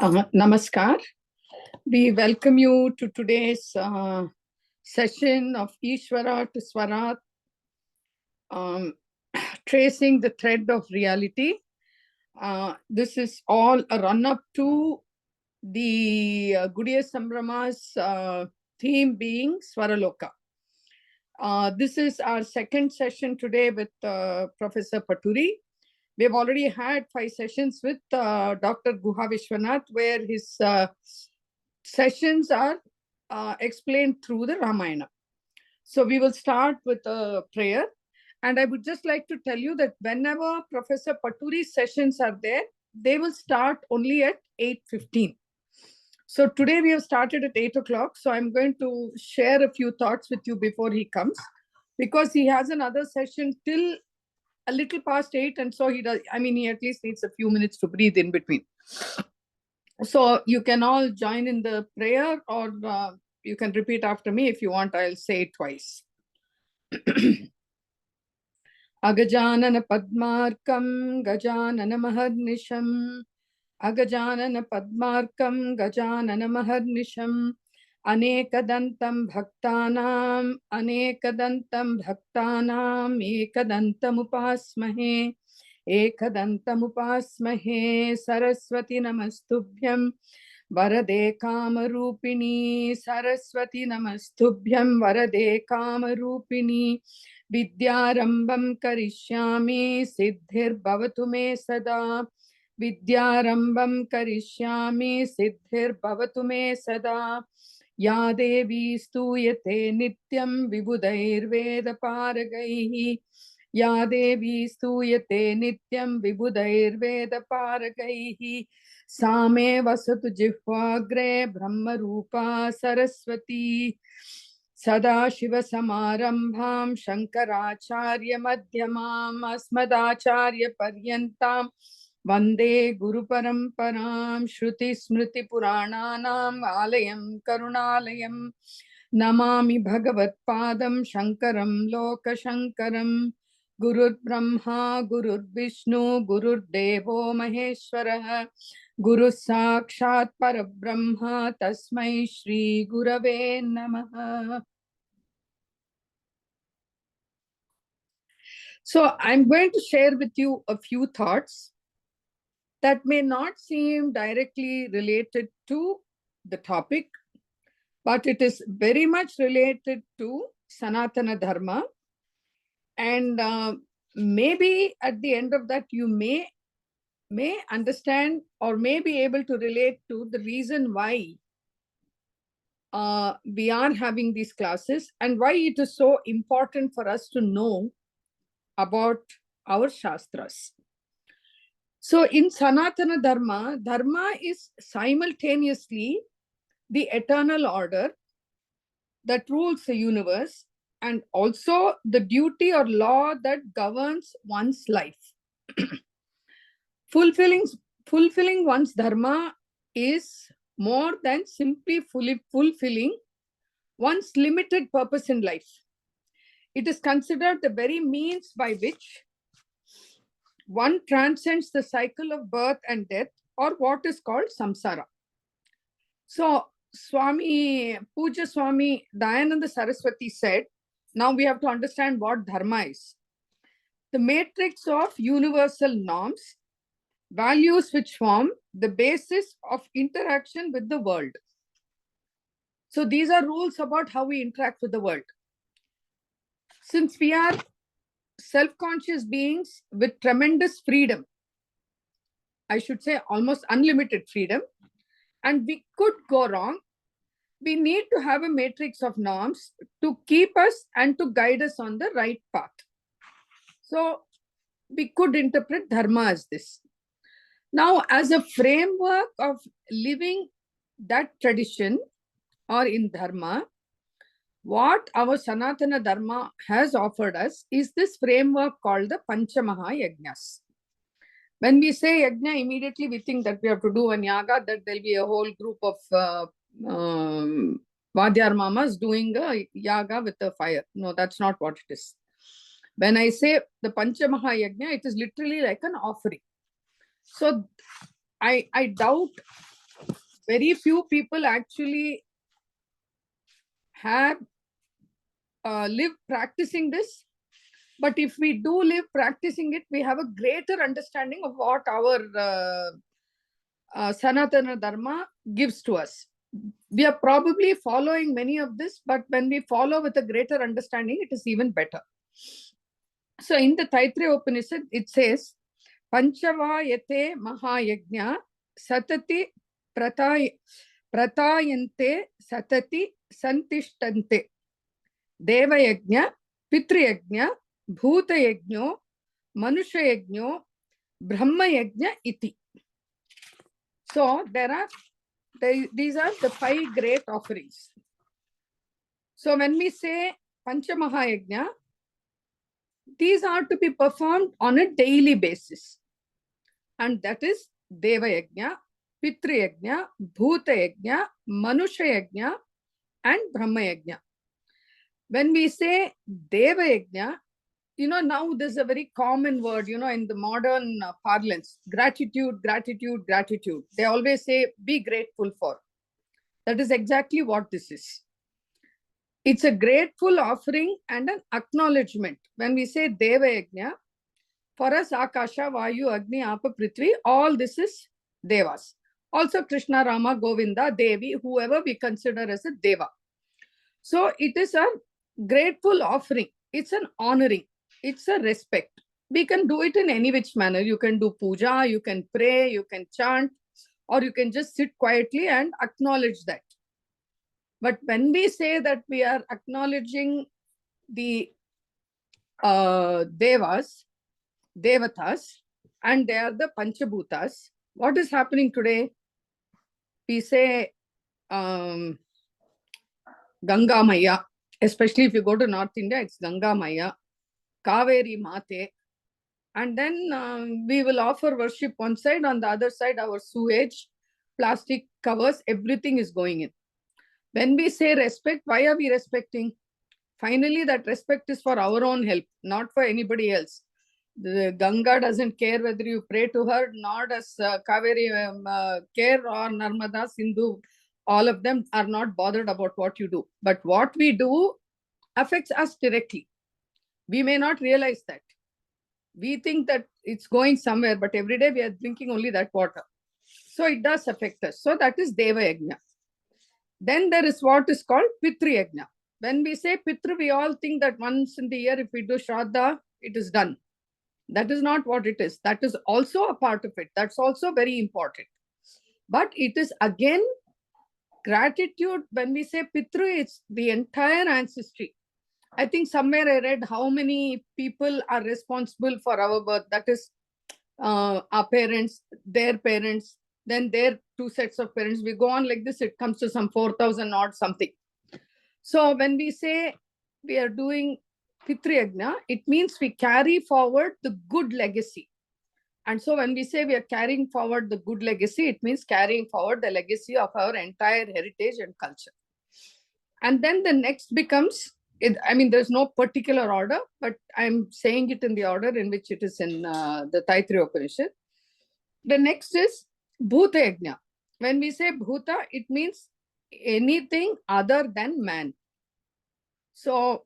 Namaskar. We welcome you to today's session of Ishvara to Swarat, tracing the thread of reality. This is all a run-up to the Gudiya Sambrama's theme being Swaraloka. This is our second session today with Professor Paturi. We have already had 5 sessions with Dr. Guha Vishwanath, where his sessions are explained through the Ramayana. So we will start with a prayer. And I would just like to tell you that whenever Professor Paturi's sessions are there, they will start only at 8:15. So today we have started at 8 o'clock. So I'm going to share a few thoughts with you before he comes, because he has another session till a little past 8. And so he at least needs a few minutes to breathe in between. So you can all join in the prayer, or you can repeat after me if you want. I'll say it twice. Agajanana Padmarkam Gajanana Maharnisham. Agajanana Padmarkam Gajanana Maharnisham. Anekadantam Bhaktanam Ekadantam Upasmahe. Ekadantamupasmahe. Saraswati Namastubhyam Varade Kamarupini. Saraswati Namastubhyam Varade Kamarupini. Vidyarambam karishyami siddhir bhavatu me sada. Vidyarambam karishyami siddhir bhavatu me sada. Ya devi stuyate nityam vibhudairveda paragaihi. Ya devi stuyate nityam vibhudairveda paragaihi. Same vasatu jihvagre brahma rupa saraswati. Sada Shiva Samarambham Shankaracharya Madhyamam Asmadacharya Paryantam Vande Guru Paramparam Shruti Smriti Purananam Alayam Karunalayam Namami Bhagavat Padam Shankaram Loka Shankaram Gurur Brahma Gurur Vishnu Gurur Devo Maheshwara Guru Sakshat Parabrahma Tasmai Shri Gurave Namaha. So I'm going to share with you a few thoughts that may not seem directly related to the topic, but it is very much related to Sanatana Dharma. And maybe at the end of that, you may understand or may be able to relate to the reason why we are having these classes and why it is so important for us to know about our Shastras. So in Sanatana Dharma, Dharma is simultaneously the eternal order that rules the universe and also the duty or law that governs one's life. Fulfilling one's Dharma is more than simply fulfilling one's limited purpose in life. It is considered the very means by which one transcends the cycle of birth and death, or what is called samsara. So Puja Swami Dayananda Saraswati said, now we have to understand what dharma is. The matrix of universal norms, values which form the basis of interaction with the world. So these are rules about how we interact with the world. Since we are self-conscious beings with tremendous freedom, I should say almost unlimited freedom, and we could go wrong, we need to have a matrix of norms to keep us and to guide us on the right path. So we could interpret dharma as this. Now, as a framework of living that tradition or in dharma, what our Sanatana Dharma has offered us is this framework called the Panchamaha Yajnas. When we say yajna, immediately we think that we have to do an yaga, that there'll be a whole group of Vadyar Mamas doing a yaga with a fire. No, that's not what it is. When I say the Panchamaha Yajna, it is literally like an offering. So I doubt very few people actually have lived practicing this. But if we do live practicing it, we have a greater understanding of what our Sanatana Dharma gives to us. We are probably following many of this, but when we follow with a greater understanding, it is even better. So in the Taittiriya Upanishad, it says, Panchavayate Mahayajna Satati Pratayante Satati Santishtante Devayajna Pitriyajna Bhutayajno Manushayajno Brahmayajna iti. So these are the 5 great offerings. So when we say Panchamahayajna, these are to be performed on a daily basis. And that is Devayajna, Pitriyajna, Bhutayajna, Manushayajna, and Brahmayajna. When we say Devayajna, now this is a very common word, in the modern parlance. Gratitude, gratitude, gratitude. They always say, be grateful for. That is exactly what this is. It's a grateful offering and an acknowledgement. When we say Devayajna, for us, Akasha, Vayu, Agni, Apa, Prithvi, all this is Devas. Also Krishna, Rama, Govinda, Devi, whoever we consider as a Deva. So it is a grateful offering. It's an honoring. It's a respect. We can do it in any which manner. You can do puja, you can pray, you can chant, or you can just sit quietly and acknowledge that. But when we say that we are acknowledging the Devas, Devatas, and they are the Panchabhutas, what is happening today? We say Ganga Maya, especially if you go to North India, it's Ganga Maya, Kaveri Mate, and then we will offer worship one side, on the other side our sewage, plastic covers, everything is going in. When we say respect, why are we respecting? Finally, that respect is for our own help, not for anybody else. The Ganga doesn't care whether you pray to her, nor does Kaveri care, or Narmada, Sindhu. All of them are not bothered about what you do. But what we do affects us directly. We may not realize that. We think that it's going somewhere, but every day we are drinking only that water. So it does affect us. So that is Deva Yajna. Then there is what is called Pitri Yajna. When we say Pitru, we all think that once in the year, if we do Shraddha, it is done. That is not what it is. That is also a part of it. That's also very important. But it is again gratitude. When we say Pitru, it's the entire ancestry. I think somewhere I read how many people are responsible for our birth. That is our parents, their parents, then their 2 sets of parents. We go on like this, it comes to some 4,000 odd something. So when we say we are doing Pitri Yajna, it means we carry forward the good legacy. And so when we say we are carrying forward the good legacy, it means carrying forward the legacy of our entire heritage and culture. And then the next becomes, there's no particular order, but I'm saying it in the order in which it is in the Taittiriya Upanishad. The next is Bhuta Yajna. When we say Bhuta, it means anything other than man. So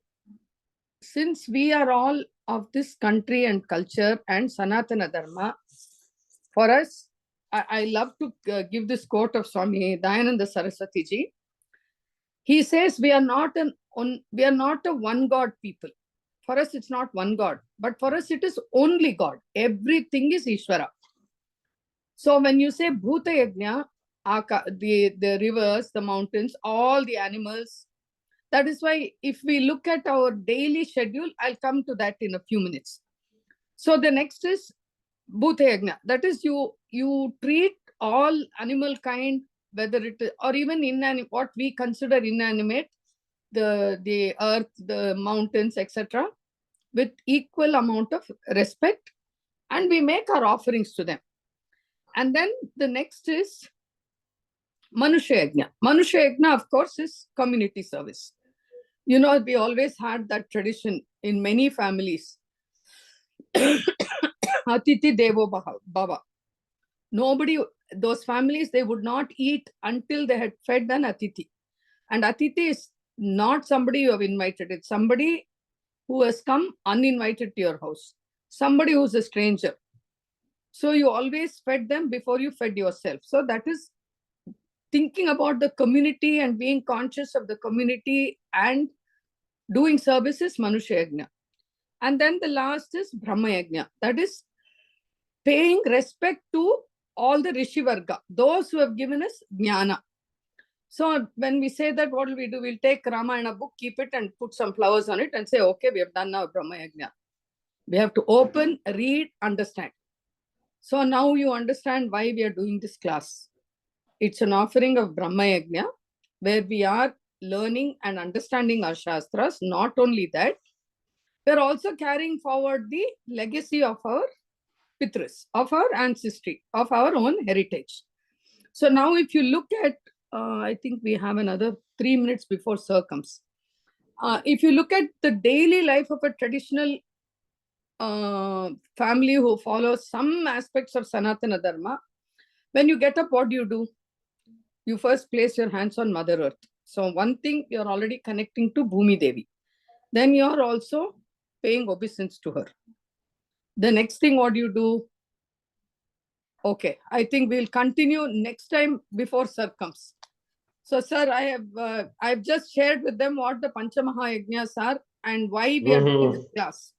since we are all of this country and culture and Sanatana Dharma, for us, I love to give this quote of Swami Dayananda Saraswati ji. He says we are not a one God people. For us, it's not one God, but for us, it is only God. Everything is Ishvara. So when you say Bhuta Yajna, the rivers, the mountains, all the animals, that is why if we look at our daily schedule, I'll come to that in a few minutes. So the next is Bhuta Yajna. That is you treat all animal kind, whether it is, or even what we consider inanimate, the earth, the mountains, etc., with equal amount of respect, and we make our offerings to them. And then the next is Manusha Yajna. Manusha Yajna, of course, is community service. We always had that tradition in many families. Atiti Devo Bhava. Nobody, those families, they would not eat until they had fed an Atithi. And Atithi is not somebody you have invited. It's somebody who has come uninvited to your house. Somebody who's a stranger. So you always fed them before you fed yourself. So that is thinking about the community and being conscious of the community and doing services, Manusha Yajna. And then the last is Brahma Yajna. That is paying respect to all the Rishi Varga, those who have given us Jnana. So when we say that, what will we do? We'll take Ramayana book, keep it and put some flowers on it and say, okay, we have done now Brahma Yajna. We have to open, read, understand. So now you understand why we are doing this class. It's an offering of Brahma Yajna, where we are learning and understanding our Shastras. Not only that, we're also carrying forward the legacy of our Pitras, of our ancestry, of our own heritage. So now if you look at, I think we have another 3 minutes before Sir comes. If you look at the daily life of a traditional family who follows some aspects of Sanatana Dharma, when you get up, what do? You first place your hands on Mother Earth. So one thing, you're already connecting to Bhumi Devi. Then you're also paying obeisance to her. The next thing, what do? Okay, I think we'll continue next time before Sir comes. So, Sir, I've just shared with them what the Panchamaha Yajnas are and why we are doing this class.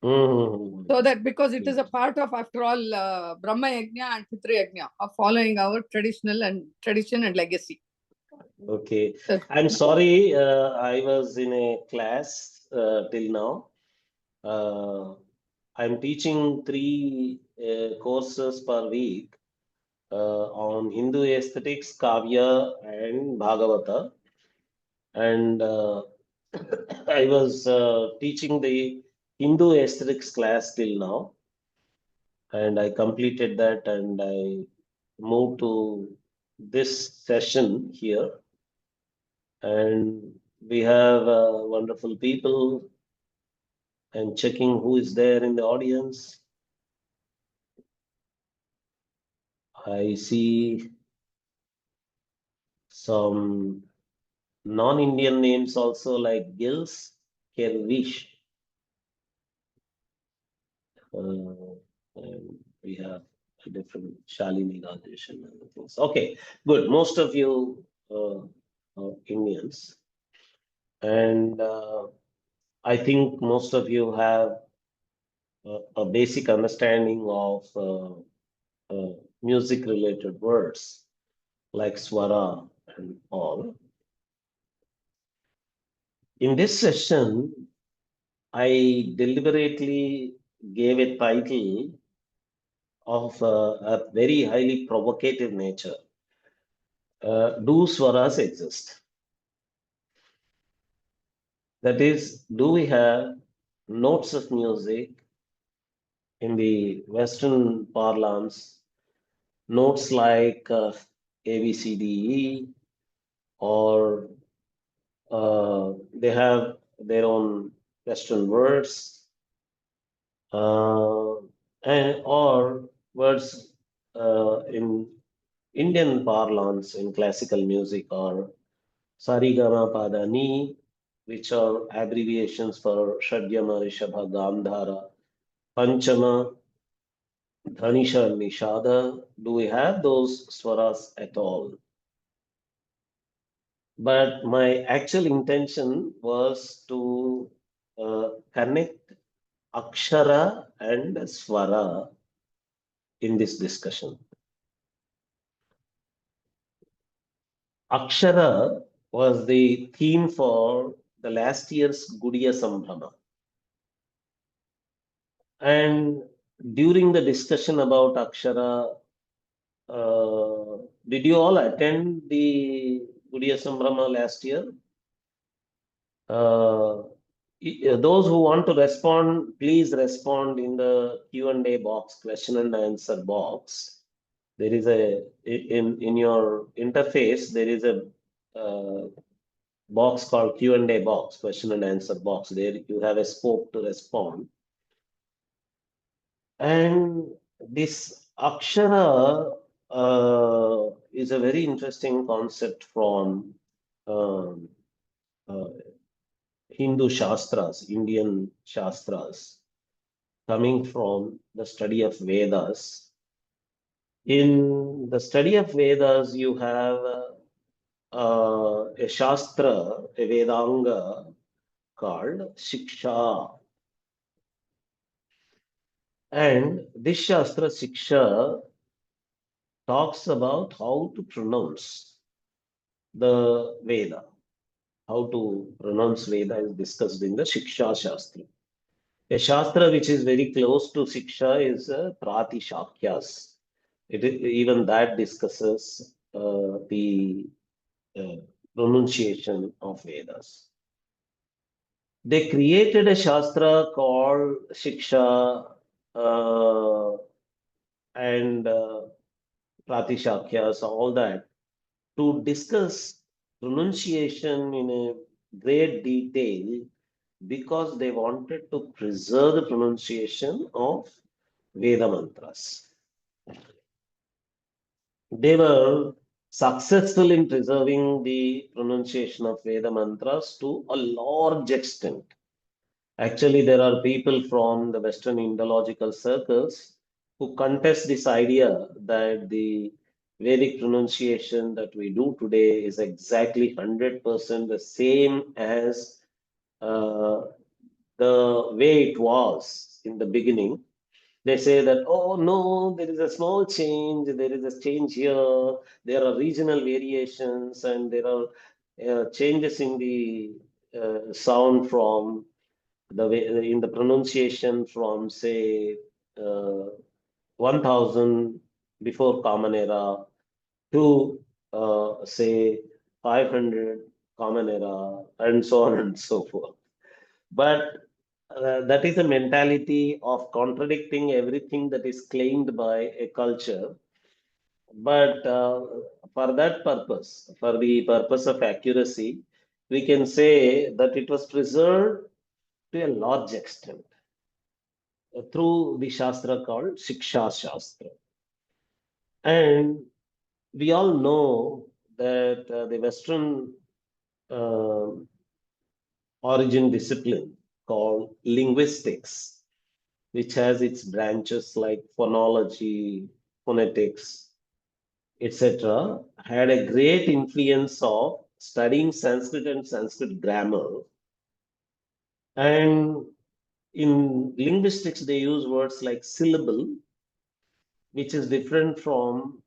So that because it is a part of, after all, Brahma Yajna and Pitra Yajna of following our tradition and legacy. Okay. I'm sorry, I was in a class till now. I'm teaching 3 courses per week on Hindu aesthetics, Kavya and Bhagavata. And I was teaching the Hindu aesthetics class till now. And I completed that and I moved to this session here. And we have wonderful people. I'm checking who is there in the audience. I see some non-Indian names also, like Gils, Kelvish. And we have a different Shalini Rajesh and other things. Okay, good. Most of you are Indians. And I think most of you have a basic understanding of music related words like Swara and all. In this session, I deliberately gave a title of a very highly provocative nature. Do Swaras exist? That is, do we have notes of music in the Western parlance, notes like A, B, C, D, E, or they have their own Western words, and or words in Indian parlance in classical music are Sarigama Padani, which are abbreviations for Shadgyama, Rishabha, Gandhara, Panchama, Dhanisha, and Nishada. Do we have those swaras at all? But my actual intention was to connect Akshara and Swara in this discussion. Akshara was the theme for the last year's Gudiya Sambhrama. And during the discussion about Akshara, did you all attend the Gudiya Sambhrama last year? Those who want to respond, please respond in the Q&A box, question and answer box. There is a, in your interface, there is a box called Q&A box, question and answer box. There you have a scope to respond. And this Akshara is a very interesting concept from um, uh, Hindu Shastras, Indian Shastras, coming from the study of Vedas. In the study of Vedas, you have a Shastra, a Vedanga called Shiksha. And this Shastra, Shiksha, talks about how to pronounce the Veda. How to pronounce Veda is discussed in the Shiksha Shastra. A Shastra which is very close to Shiksha is Pratishakyas. Even that discusses the uh, pronunciation of Vedas. They created a Shastra called Shiksha uh, and Pratishakyas, all that, to discuss pronunciation in a great detail because they wanted to preserve the pronunciation of Veda mantras. They were successful in preserving the pronunciation of Veda mantras to a large extent. Actually, there are people from the Western Indological circles who contest this idea that the Vedic pronunciation that we do today is exactly 100% the same as uh, the way it was in the beginning. They say that, oh no, there is a small change, there is a change here, there are regional variations, and there are changes in the sound from the way in the pronunciation from say 1000 before Common Era to say 500 Common Era, and so on and so forth. But that is a mentality of contradicting everything that is claimed by a culture. But for that purpose, for the purpose of accuracy, we can say that it was preserved to a large extent through the Shastra called Shiksha Shastra. And we all know that the Western uh, origin discipline called linguistics, which has its branches like phonology, phonetics, etc., had a great influence of studying Sanskrit and Sanskrit grammar. And in linguistics, they use words like syllable, which is different from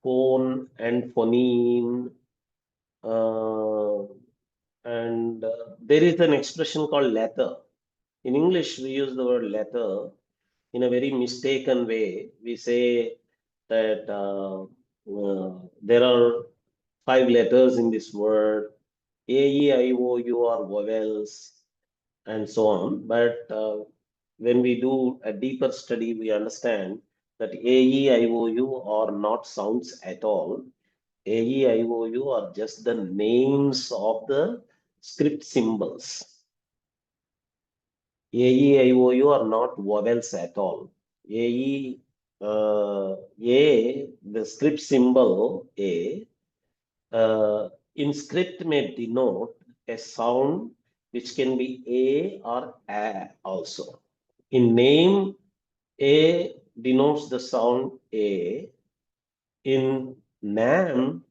phone and phoneme. Uh, and there is an expression called letter. In English, we use the word letter in a very mistaken way. We say that there are five letters in this word, A, E, I, O, U are vowels, and so on. But when we do a deeper study, we understand that A, E, I, O, U are not sounds at all. A, E, I, O, U are just the names of the script symbols. A, E, I, O, U are not vowels at all. A, E, A, the script symbol A, in script may denote a sound which can be A or A also. In name, A denotes the sound A. In NAM,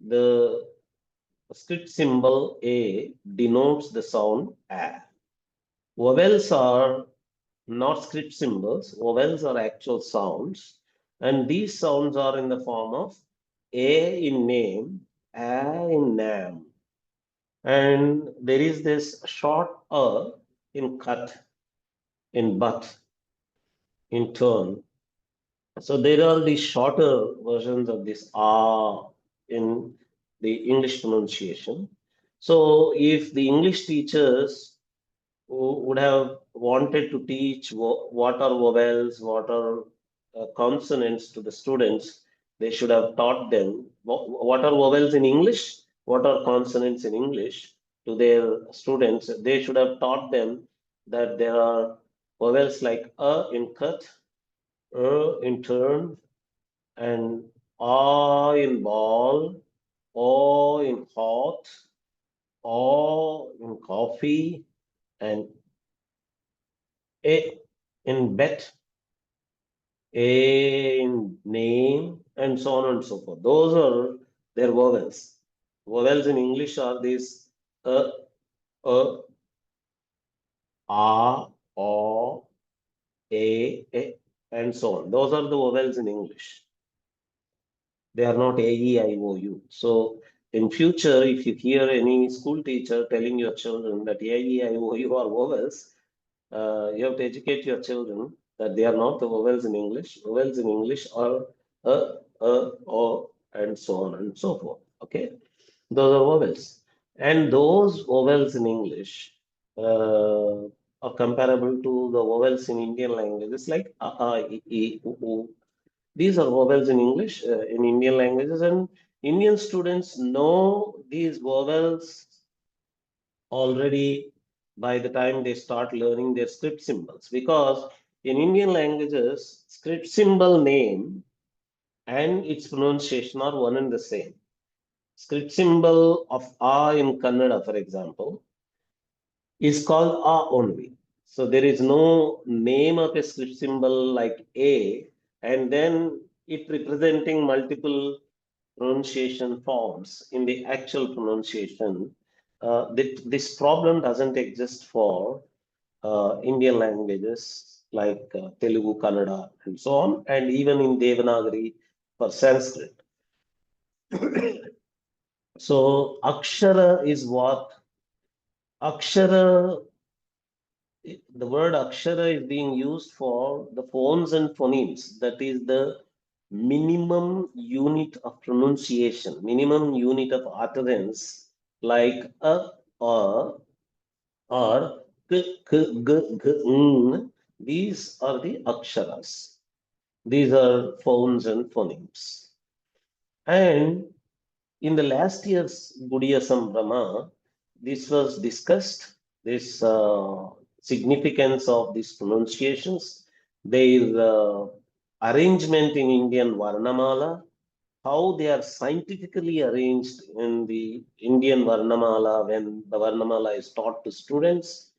the script symbol A denotes the sound A. Vowels are not script symbols, vowels are actual sounds, and these sounds are in the form of A in name, A in NAM. And there is this short in cut, in but, in turn. So there are the shorter versions of this in the English pronunciation. So if the English teachers who would have wanted to teach what are vowels, what are consonants to the students, they should have taught them what are vowels in English, what are consonants in English to their students. They should have taught them that there are vowels like in cut, in turn, and A in ball, O in hot, O in coffee, and A in bet, A in name, and so on and so forth. Those are their vowels. Vowels in English are these a, o, a, and so on. Those are the vowels in English. They are not A, E, I, O, U. So in future, if you hear any school teacher telling your children that A, E, I, O, U are vowels, you have to educate your children that they are not the vowels in English. Vowels in English are o, and so on and so forth. Okay, those are vowels, and those vowels in English are comparable to the vowels in Indian languages like u. These are vowels in English, in Indian languages, and Indian students know these vowels already by the time they start learning their script symbols. Because in Indian languages, script symbol name and its pronunciation are one and the same. Script symbol of A in Kannada, for example, is called A only. So there is no name of a script symbol like A, and then it representing multiple pronunciation forms in the actual pronunciation. This problem doesn't exist for Indian languages like Telugu, Kannada, and so on, and even in Devanagari for Sanskrit. So Akshara is what? Akshara, the word Akshara is being used for the phones and phonemes. That is the minimum unit of pronunciation, minimum unit of utterance, like a, or, k, k, g, g, n. These are the aksharas. These are phones and phonemes. And in the last year's Gudiya Sambrama, this was discussed, this significance of these pronunciations, their arrangement in Indian Varnamala, how they are scientifically arranged in the Indian Varnamala when the Varnamala is taught to students.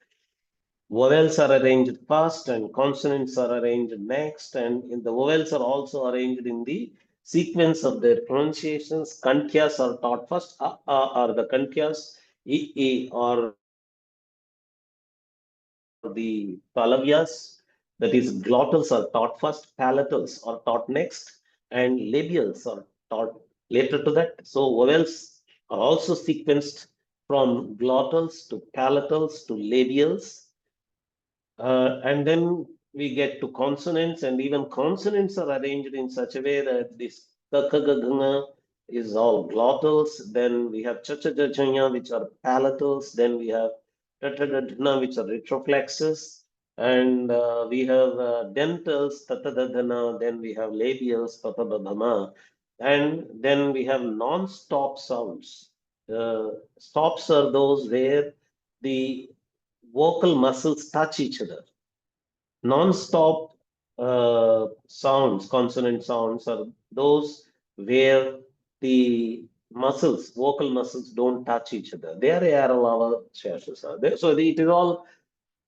Vowels are arranged first and consonants are arranged next, and in the vowels are also arranged in the sequence of their pronunciations. Kantyas are taught first, are the kantyas, e are the palavyas, that is, glottals are taught first, palatals are taught next, and labials are taught later to that. So vowels are also sequenced from glottals to palatals to labials, and then we get to consonants, and even consonants are arranged in such a way that this kakagaganga is all glottals. Then we have chachajachanya, which are palatals. Then we have tatadadana, which are retroflexes. And we have dentals, tatadadana. Then we have labials, tatadadama. And then we have non-stop sounds. Stops are those where the vocal muscles touch each other. Non-stop sounds, consonant sounds, are those where the muscles, vocal muscles, don't touch each other. They are Yaralava Shashas. So it is all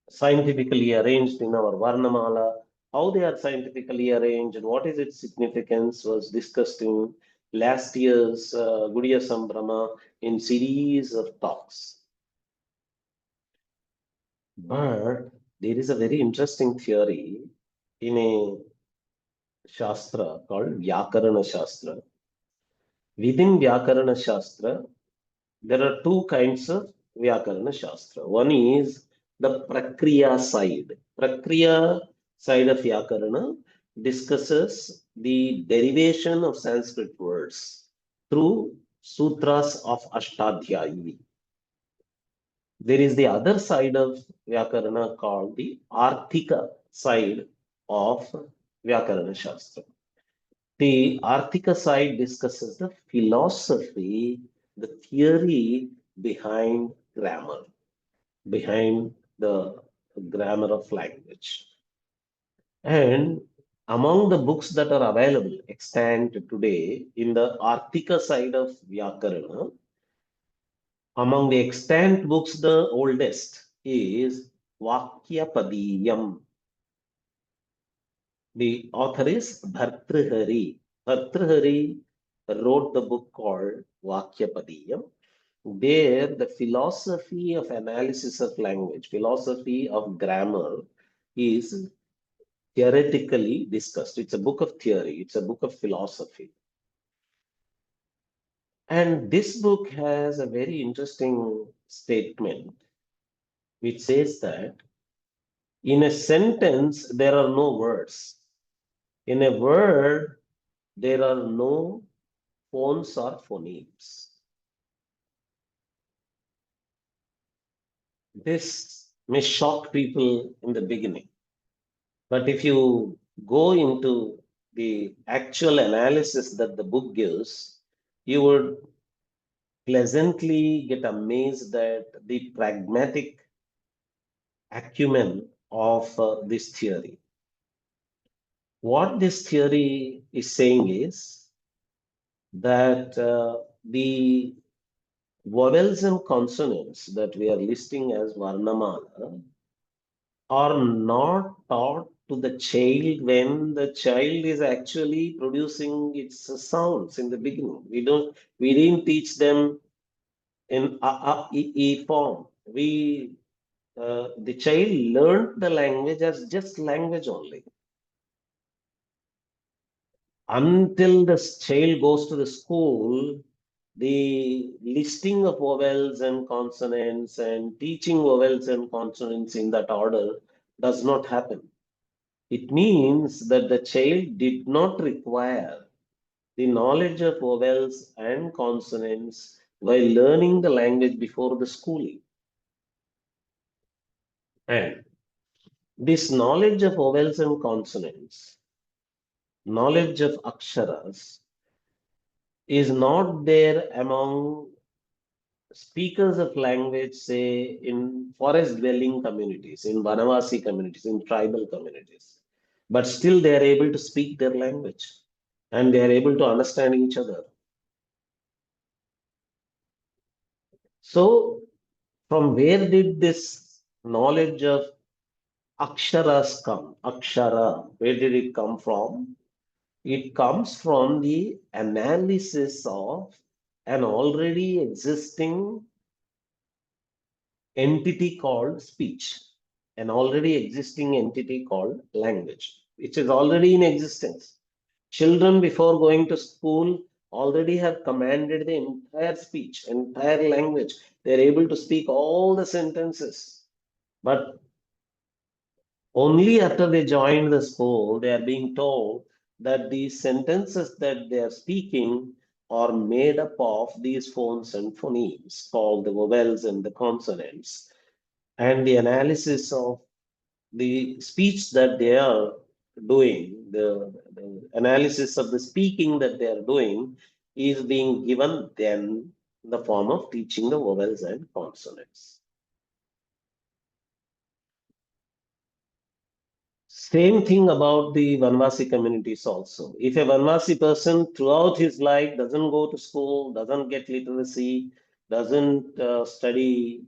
scientifically arranged in our Varnamala. How they are scientifically arranged and what is its significance was discussed in last year's Gudiya Sambrama in series of talks. But there is a very interesting theory in a Shastra called Vyakarana Shastra. Within Vyakarana Shastra, there are two kinds of Vyakarana Shastra. One is the Prakriya side. Prakriya side of Vyakarana discusses the derivation of Sanskrit words through sutras of Ashtadhyayi. There is the other side of Vyakarana called the Arthika side of Vyakarana Shastra. The Arthika side discusses the philosophy, the theory behind grammar, behind the grammar of language. And Among the books that are available extant today in the Artika side of Vyakarana, among the extant books, the oldest is Vakyapadiyam. The author is Bhartrihari. Bhartrihari wrote the book called Vakyapadiyam. There, the philosophy of analysis of language, philosophy of grammar is theoretically discussed. It's a book of theory, it's a book of philosophy. And this book has a very interesting statement which says that in a sentence, there are no words. In a word, there are no phones or phonemes. This may shock people in the beginning, but if you go into the actual analysis that the book gives, you would pleasantly get amazed at the pragmatic acumen of this theory. What this theory is saying is that the vowels and consonants that we are listing as Varnamala are not taught to the child when the child is actually producing its sounds in the beginning. We didn't teach them in e form. The child learned the language as just language only. Until the child goes to the school, the listing of vowels and consonants and teaching vowels and consonants in that order does not happen. It means that the child did not require the knowledge of vowels and consonants while learning the language before the schooling. And this knowledge of vowels and consonants, knowledge of aksharas, is not there among speakers of language, say in forest dwelling communities, in Vanavasi communities, in tribal communities. But still they are able to speak their language and they are able to understand each other. So, from where did this knowledge of aksharas come? Akshara, where did it come from? It comes from the analysis of an already existing entity called speech, an already existing entity called language, which is already in existence. Children, before going to school, already have commanded the entire speech, entire language. They're able to speak all the sentences. But only after they join the school, they are being told that these sentences that they are speaking are made up of these phones and phonemes called the vowels and the consonants. And the analysis of the speech that they are doing, the analysis of the speaking that they are doing is being given then in the form of teaching the vowels and consonants. Same thing about the Vanvasi communities also. If a Vanvasi person throughout his life doesn't go to school, doesn't get literacy, doesn't study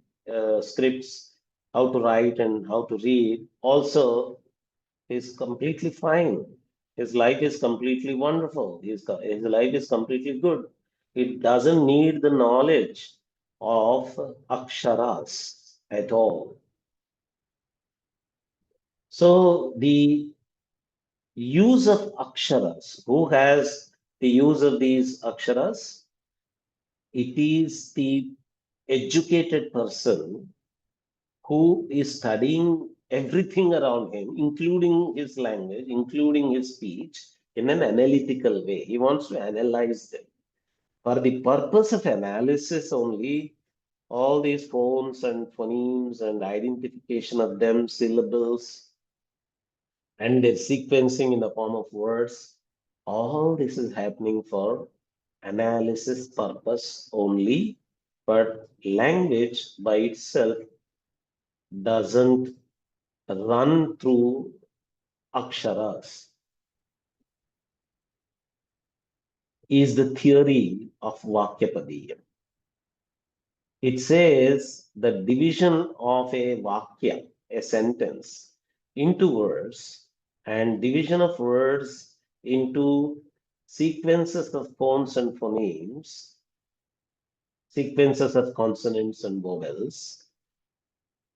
scripts, how to write and how to read, also is completely fine. His life is completely wonderful. His life is completely good. It doesn't need the knowledge of aksharas at all. So the use of aksharas, who has the use of these aksharas? It is the educated person who is studying everything around him, including his language, including his speech, in an analytical way. He wants to analyze them. For the purpose of analysis only, all these phones and phonemes and identification of them, syllables, and their sequencing in the form of words, all this is happening for analysis purpose only, but language by itself doesn't run through aksharas. is the theory of Vakyapadiyam. It says the division of a Vakya, a sentence, into words and division of words into sequences of phones and phonemes, sequences of consonants and vowels,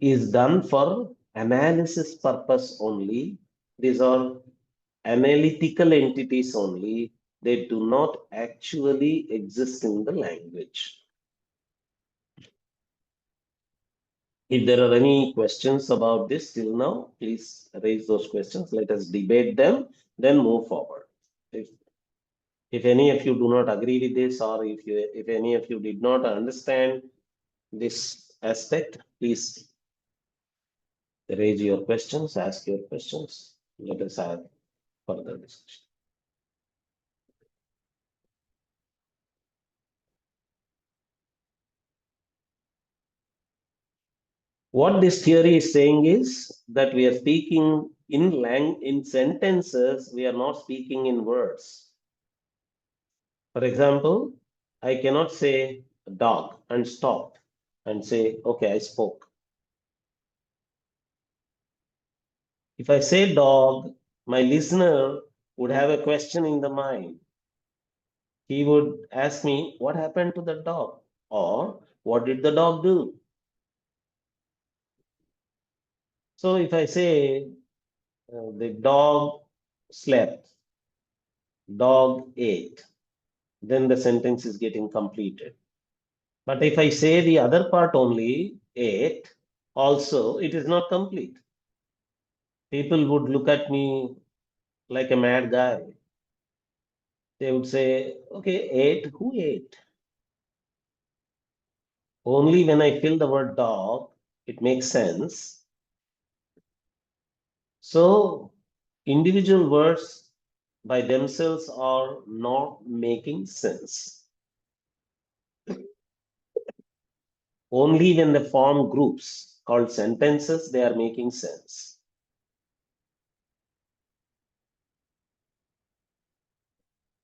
is done for analysis purpose only. These are analytical entities only. They do not actually exist in the language. If there are any questions about this till now, please raise those questions. Let us debate them, then move forward. If any of you do not agree with this, or if any of you did not understand this aspect, please raise your questions, ask your questions. Let us have further discussion. What this theory is saying is that we are speaking in sentences, we are not speaking in words. For example, I cannot say dog and stop and say, okay, I spoke. If I say dog, my listener would have a question in the mind. He would ask me, what happened to the dog? Or what did the dog do? So if I say the dog slept, dog ate, then the sentence is getting completed. But if I say the other part only, ate, also, it is not complete. People would look at me like a mad guy. They would say, okay, ate, who ate? Only when I fill the word dog, it makes sense. So, individual words by themselves are not making sense. Only when they form groups called sentences, they are making sense.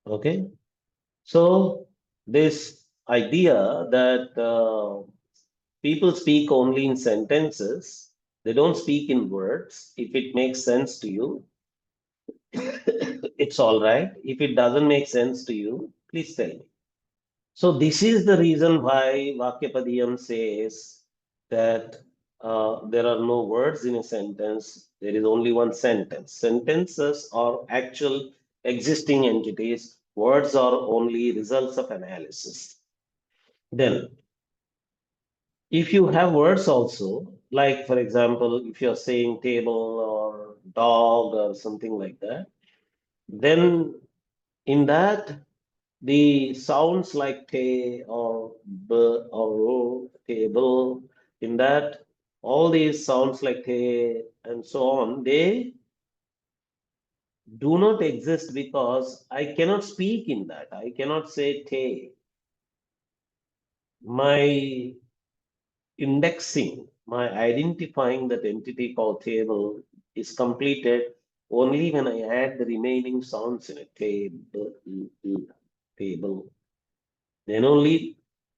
Okay? So, this idea that people speak only in sentences, they don't speak in words. If it makes sense to you, it's all right. If it doesn't make sense to you, please tell me. So this is the reason why Vakyapadiyam says that there are no words in a sentence. There is only one sentence. Sentences are actual existing entities. Words are only results of analysis. Then, if you have words also, like for example, if you're saying table or dog or something like that, then in that the sounds like te or b or o, table, in that all these sounds like te and so on, they do not exist because I cannot speak in that. I cannot say te. My indexing, my identifying that entity called table is completed only when I add the remaining sounds in it. Table, table. Then only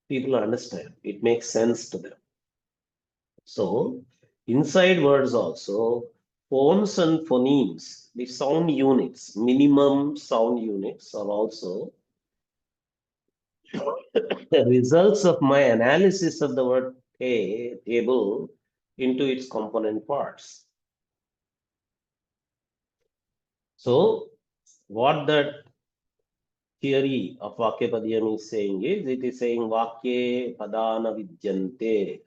people understand. It makes sense to them. So inside words also, phones and phonemes, the sound units, minimum sound units are also the results of my analysis of the word table into its component parts. So what that theory of Vakyapadiyam is saying is, it is saying Vakye Padana Vidyante.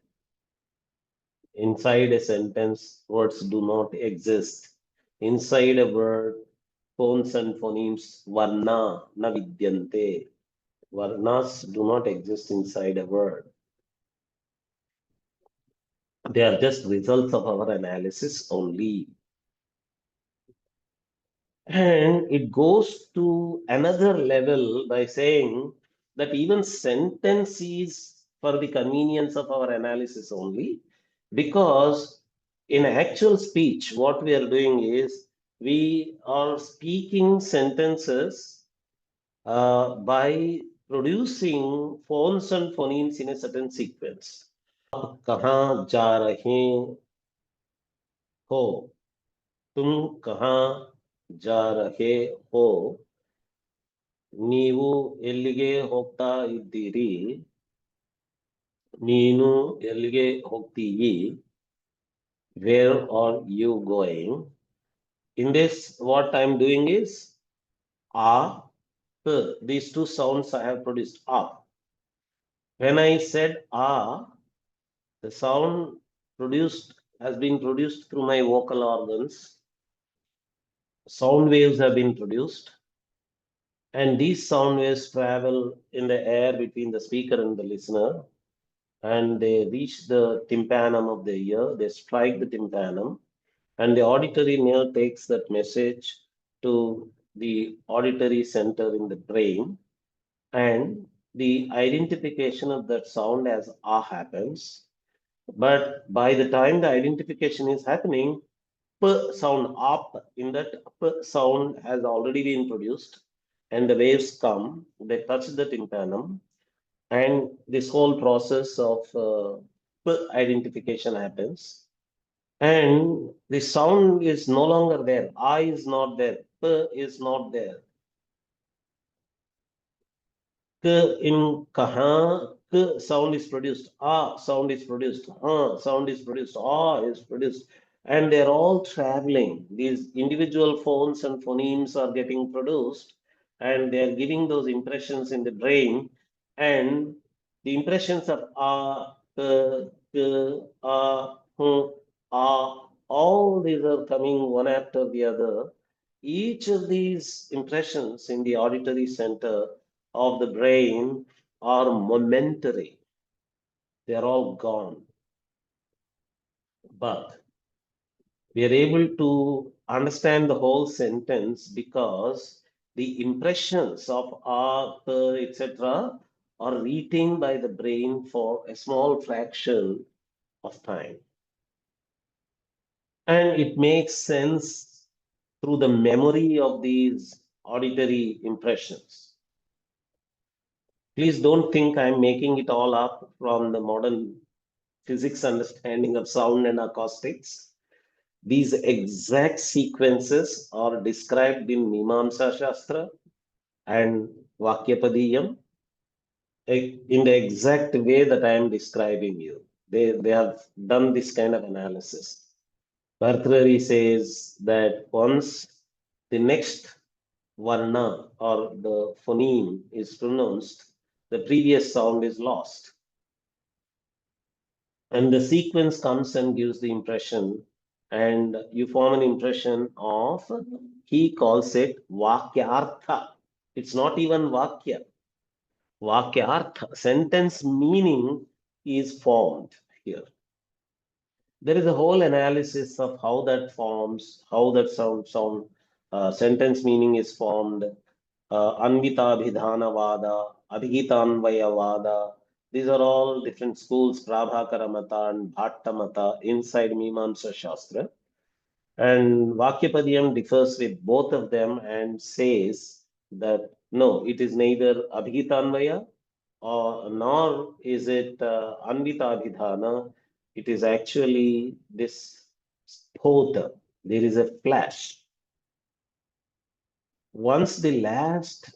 Inside a sentence, words do not exist. Inside a word, phones and phonemes, varna na vidyante. Varnas do not exist inside a word. They are just results of our analysis only. And it goes to another level by saying that even sentence is for the convenience of our analysis only, because in actual speech, what we are doing is we are speaking sentences by producing phones and phonemes in a certain sequence. आप कहाँ जा रहे हो? तुम कहाँ जा रहे हो? ನೀವು ಎಲ್ಲಿಗೆ ಹೋಗ್ತಾ ಇದ್ದೀರಿ? ನೀನು ಎಲ್ಲಿಗೆ ಹೋಗ್ತೀಯಿ? Where are you going? In this, what I'm doing is a, p. These two sounds I have produced. A. When I said a, the sound produced has been produced through my vocal organs. Sound waves have been produced, and these sound waves travel in the air between the speaker and the listener, and they reach the tympanum of the ear. They strike the tympanum, and the auditory nerve takes that message to the auditory center in the brain, and the identification of that sound as a happens. But by the time the identification is happening, p sound up, in that p sound has already been produced, and the waves come, they touch the tympanum, and this whole process of p identification happens, and the sound is no longer there. I is not there. P is not there. K in kaha, k sound is produced. A sound is produced. Sound is produced. A is produced. And they're all traveling. These individual phones and phonemes are getting produced, and they're giving those impressions in the brain. And the impressions of a, k, k, a, a, all these are coming one after the other. Each of these impressions in the auditory center of the brain are momentary. They are all gone. But we are able to understand the whole sentence because the impressions of art, etc., are retained by the brain for a small fraction of time. And it makes sense through the memory of these auditory impressions. Please don't think I'm making it all up from the modern physics understanding of sound and acoustics. These exact sequences are described in Mimamsa Shastra and Vakyapadiyam in the exact way that I am describing you. They have done this kind of analysis. Bhartrhari says that once the next varna or the phoneme is pronounced, the previous sound is lost. And the sequence comes and gives the impression, and you form an impression of, he calls it Vakyartha. It's not even Vakya. Vakyartha, sentence meaning is formed here. There is a whole analysis of how that forms, how that sentence meaning is formed. Anvitabhidhanavada, Abhigitanvayavada. These are all different schools, Prabhakara Mata and Bhatta Mata, inside Mimamsa Shastra. And Vakyapadiyam differs with both of them and says that no, it is neither Abhigitanvaya or nor is it Anvitabhidhana. It is actually this spota. There is a flash. Once the last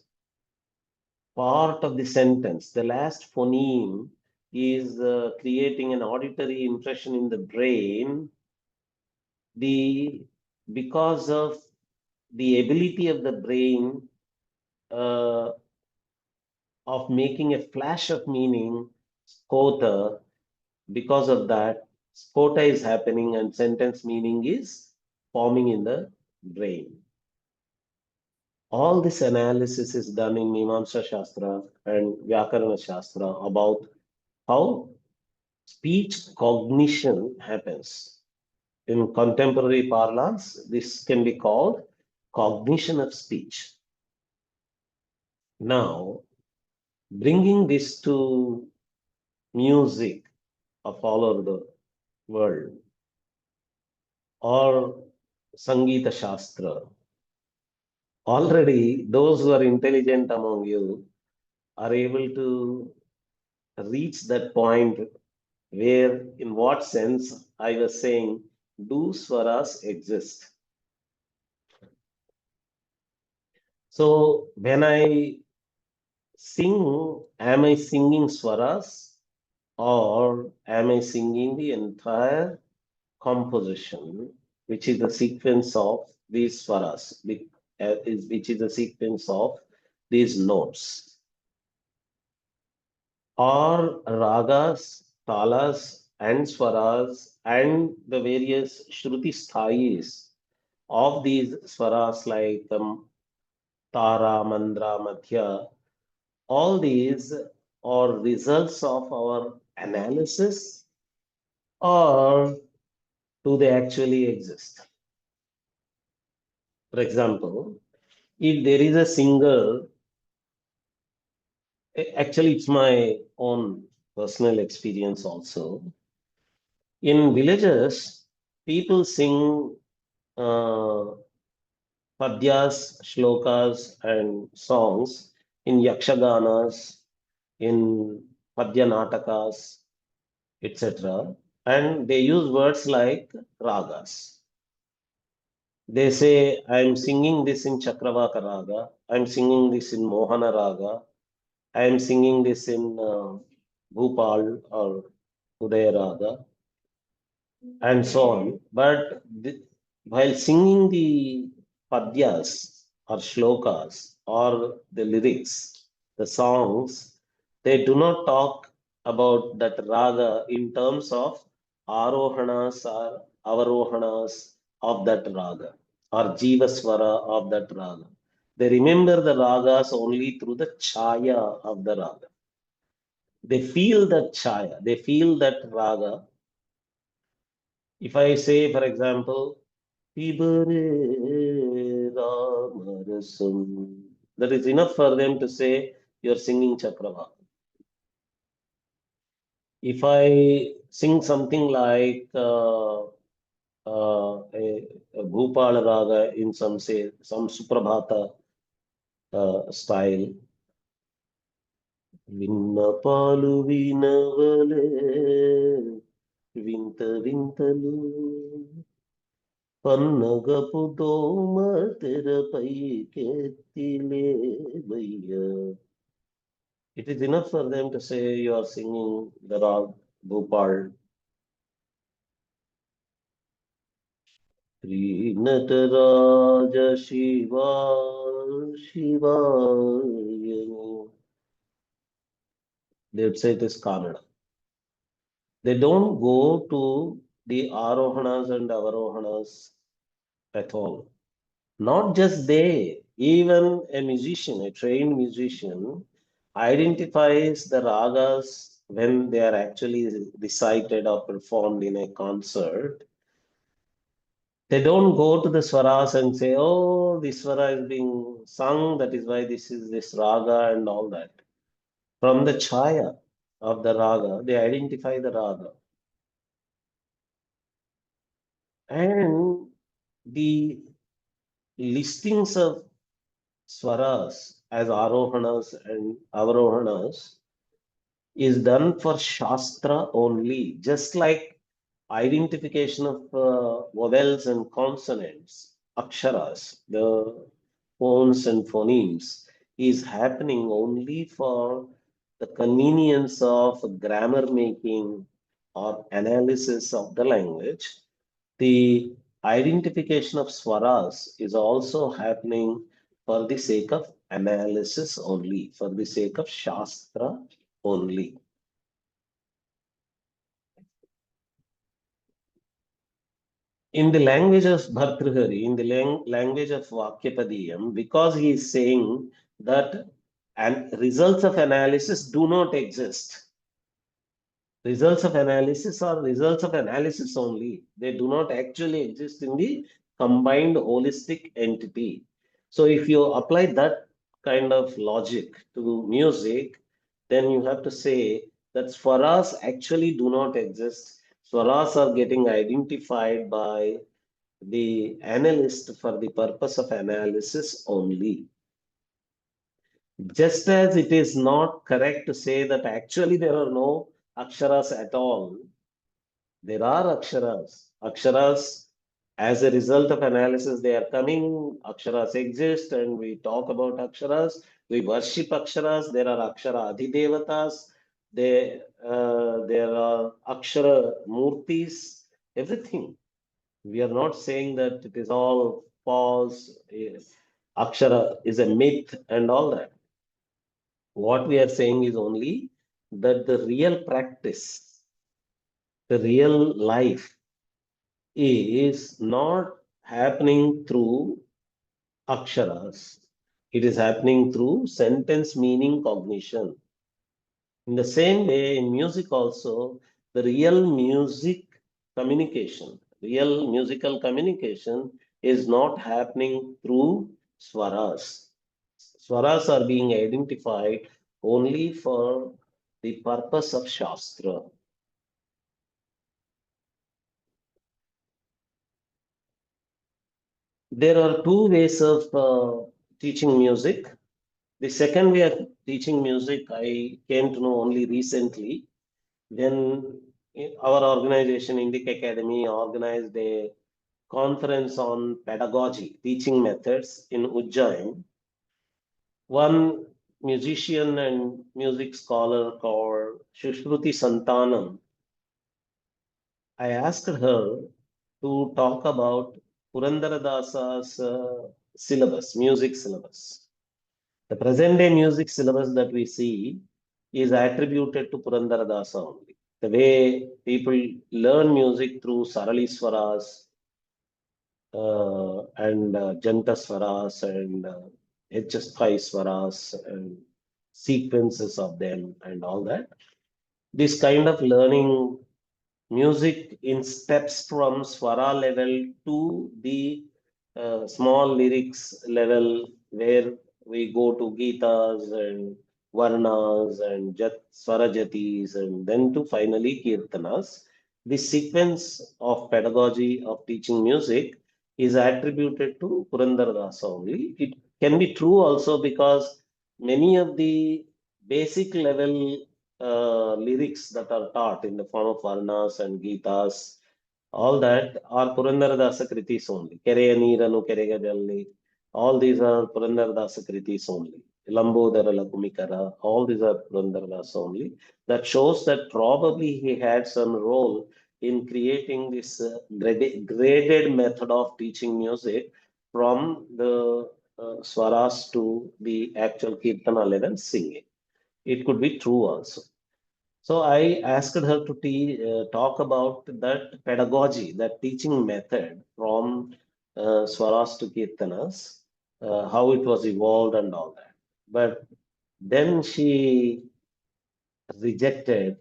part of the sentence, the last phoneme is creating an auditory impression in the brain, because of the ability of the brain uh, of making a flash of meaning, spota, because of that, spota is happening and sentence meaning is forming in the brain. All this analysis is done in Mimamsa Shastra and Vyakarana Shastra about how speech cognition happens. In contemporary parlance, this can be called cognition of speech. Now, bringing this to music of all over the world, or Sangeeta Shastra, Already, those who are intelligent among you are able to reach that point where, in what sense I was saying, do swaras exist? So, when I sing, am I singing swaras or am I singing the entire composition, which is the sequence of these swaras, which is the sequence of these notes, or ragas, talas, and swaras, and the various shruti sthayis of these swaras like tara, mandra, madhya, all these are results of our analysis, or do they actually exist? For example, if there is a singer, actually, it's my own personal experience also. In villages, people sing uh, padyas, shlokas, and songs in yakshaganas, in padyanatakas, etc. And they use words like ragas. They say, I'm singing this in Chakravaka Raga, I'm singing this in Mohana Raga, I am singing this in Bhupal or Udayaraga and so on. But while singing the padyas or shlokas or the lyrics, the songs, they do not talk about that raga in terms of arohanas or avarohanas of that raga or jivaswara of that raga. They remember the ragas only through the chaya of the raga. They feel that chaya, they feel that raga. If I say, for example, Pibare Ramarasam, that is enough for them to say you're singing Chakrava. If I sing something like a Bhupal Raga in some, say, some Suprabhata style, Vinnapalu Vinavale, Vinta Vintalu. పన్నగపు దోమ తెరపైకెత్తిలేవయ్యా. It is enough for them to say you are singing the rag Bhopal. Sri Nataraja Shiva Shivayani. They would say it is Kannada. They don't go to the Arohanas and Avarohanas at all. Not just they, even a musician, a trained musician, identifies the ragas when they are actually recited or performed in a concert. They don't go to the swaras and say, oh, this swara is being sung, that is why this is this raga and all that. From the chaya of the raga, they identify the raga. And the listings of swaras as arohanas and avarohanas is done for shastra only, just like identification of vowels and consonants, aksharas, the phones and phonemes, is happening only for the convenience of grammar making or analysis of the language. The identification of swaras is also happening for the sake of analysis only, for the sake of shastra only. In the language of Bhartrihari, in the language of Vakyapadiyam, because he is saying that results of analysis do not exist. Results of analysis are results of analysis only. They do not actually exist in the combined holistic entity. So if you apply that kind of logic to music, then you have to say that swaras actually do not exist. Swaras are getting identified by the analyst for the purpose of analysis only. Just as it is not correct to say that actually there are no aksharas at all, there are aksharas. Aksharas, as a result of analysis, they are coming. Aksharas exist, and we talk about aksharas. We worship aksharas. There are akshara adhidevatas. There are akshara murtis. Everything. We are not saying that it is all false. Akshara is a myth and all that. What we are saying is only that the real practice, the real life is not happening through aksharas. It is happening through sentence meaning cognition. In the same way, in music also, the real musical communication is not happening through swaras. Swaras are being identified only for the purpose of Shastra. There are two ways of teaching music. The second way of teaching music I came to know only recently when our organization, Indic Academy, organized a conference on pedagogy, teaching methods in Ujjain. One musician and music scholar called Shushruti Santanam, I asked her to talk about Purandaradasa's syllabus, music syllabus. The present day music syllabus that we see is attributed to Purandaradasa only. The way people learn music through Sarali Swaras and Janta Swaras and HS5 Swaras and sequences of them and all that. This kind of learning music in steps from swara level to the small lyrics level where we go to gitas and varnas and swarajatis and then to finally kirtanas. The sequence of pedagogy of teaching music is attributed to Purandaradasa only. It can be true also because many of the basic level lyrics that are taught in the form of Varnas and Gitas, all that are Purandaradasa Kritis only. Kereya Neeranu Kerega Jalli, all these are Purandaradasa Kritis only. Lambodara Lakumikara, all these are Purandaradasa only. That shows that probably he had some role in creating this graded method of teaching music from the swaras to the actual kirtana level singing. It could be true also. So I asked her to talk about that pedagogy, that teaching method from Swaras to Kirtanas, how it was evolved and all that. But then she rejected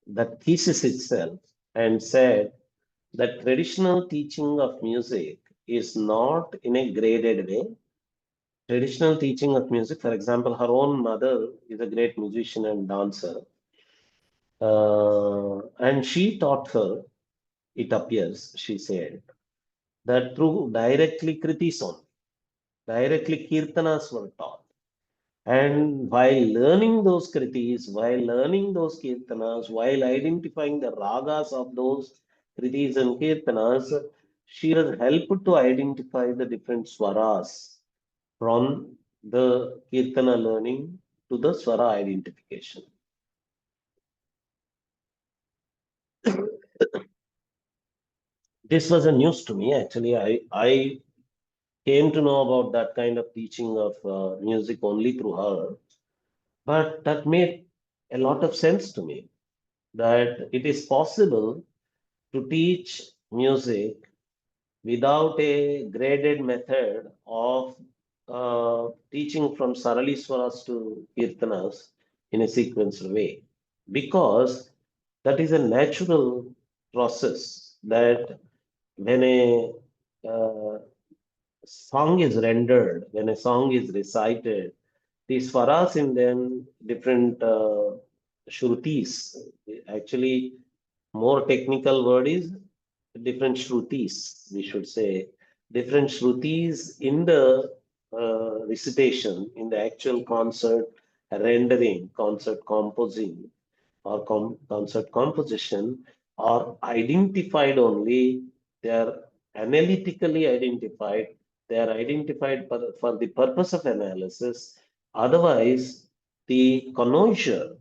the thesis itself and said that traditional teaching of music is not in a graded way. Traditional teaching of music, for example, her own mother is a great musician and dancer. And she taught her, it appears, she said, that through directly kritis only, directly kirtanas were taught. And while learning those kritis, while learning those kirtanas, while identifying the ragas of those kritis and kirtanas, she was helped to identify the different swaras from the kirtana learning to the swara identification. This was a news to me actually. I came to know about that kind of teaching of music only through her. But that made a lot of sense to me that it is possible to teach music without a graded method of teaching from Saraliswaras to Kirtanas in a sequential way. Because that is a natural process that when a song is rendered, when a song is recited, these swaras in them, different shrutis, actually, more technical word is different shrutis, we should say, different shrutis in the recitation, in the actual concert rendering, concert composing, or concert composition are identified only, they are analytically identified, they are identified for the purpose of analysis. Otherwise, the connoisseur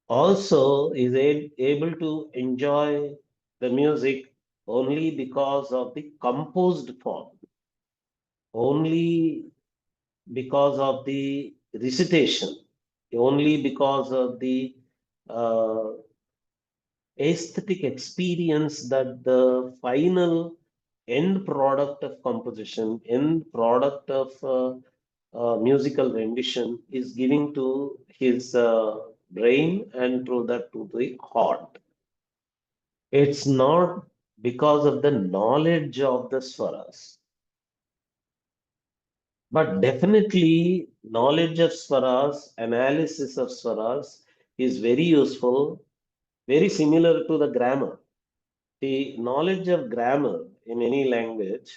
also is able to enjoy the music only because of the composed form, only because of the recitation, only because of the uh, aesthetic experience that the final end product of composition, end product of musical rendition is giving to his brain and through that to the heart. It's not because of the knowledge of the swaras, but definitely knowledge of swaras, analysis of swaras is very useful, very similar to the grammar. The knowledge of grammar in any language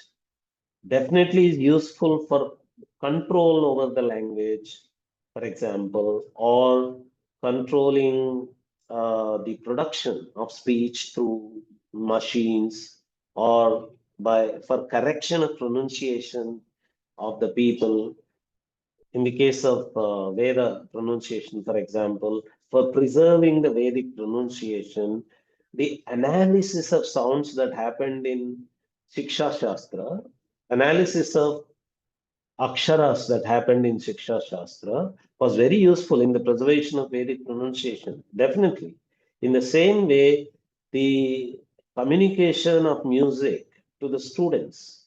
definitely is useful for control over the language, for example, or controlling the production of speech through machines, or by for correction of pronunciation of the people. In the case of Veda pronunciation, for example, for preserving the Vedic pronunciation, the analysis of sounds that happened in Shiksha Shastra, analysis of aksharas that happened in Shiksha Shastra was very useful in the preservation of Vedic pronunciation. Definitely. In the same way, the communication of music to the students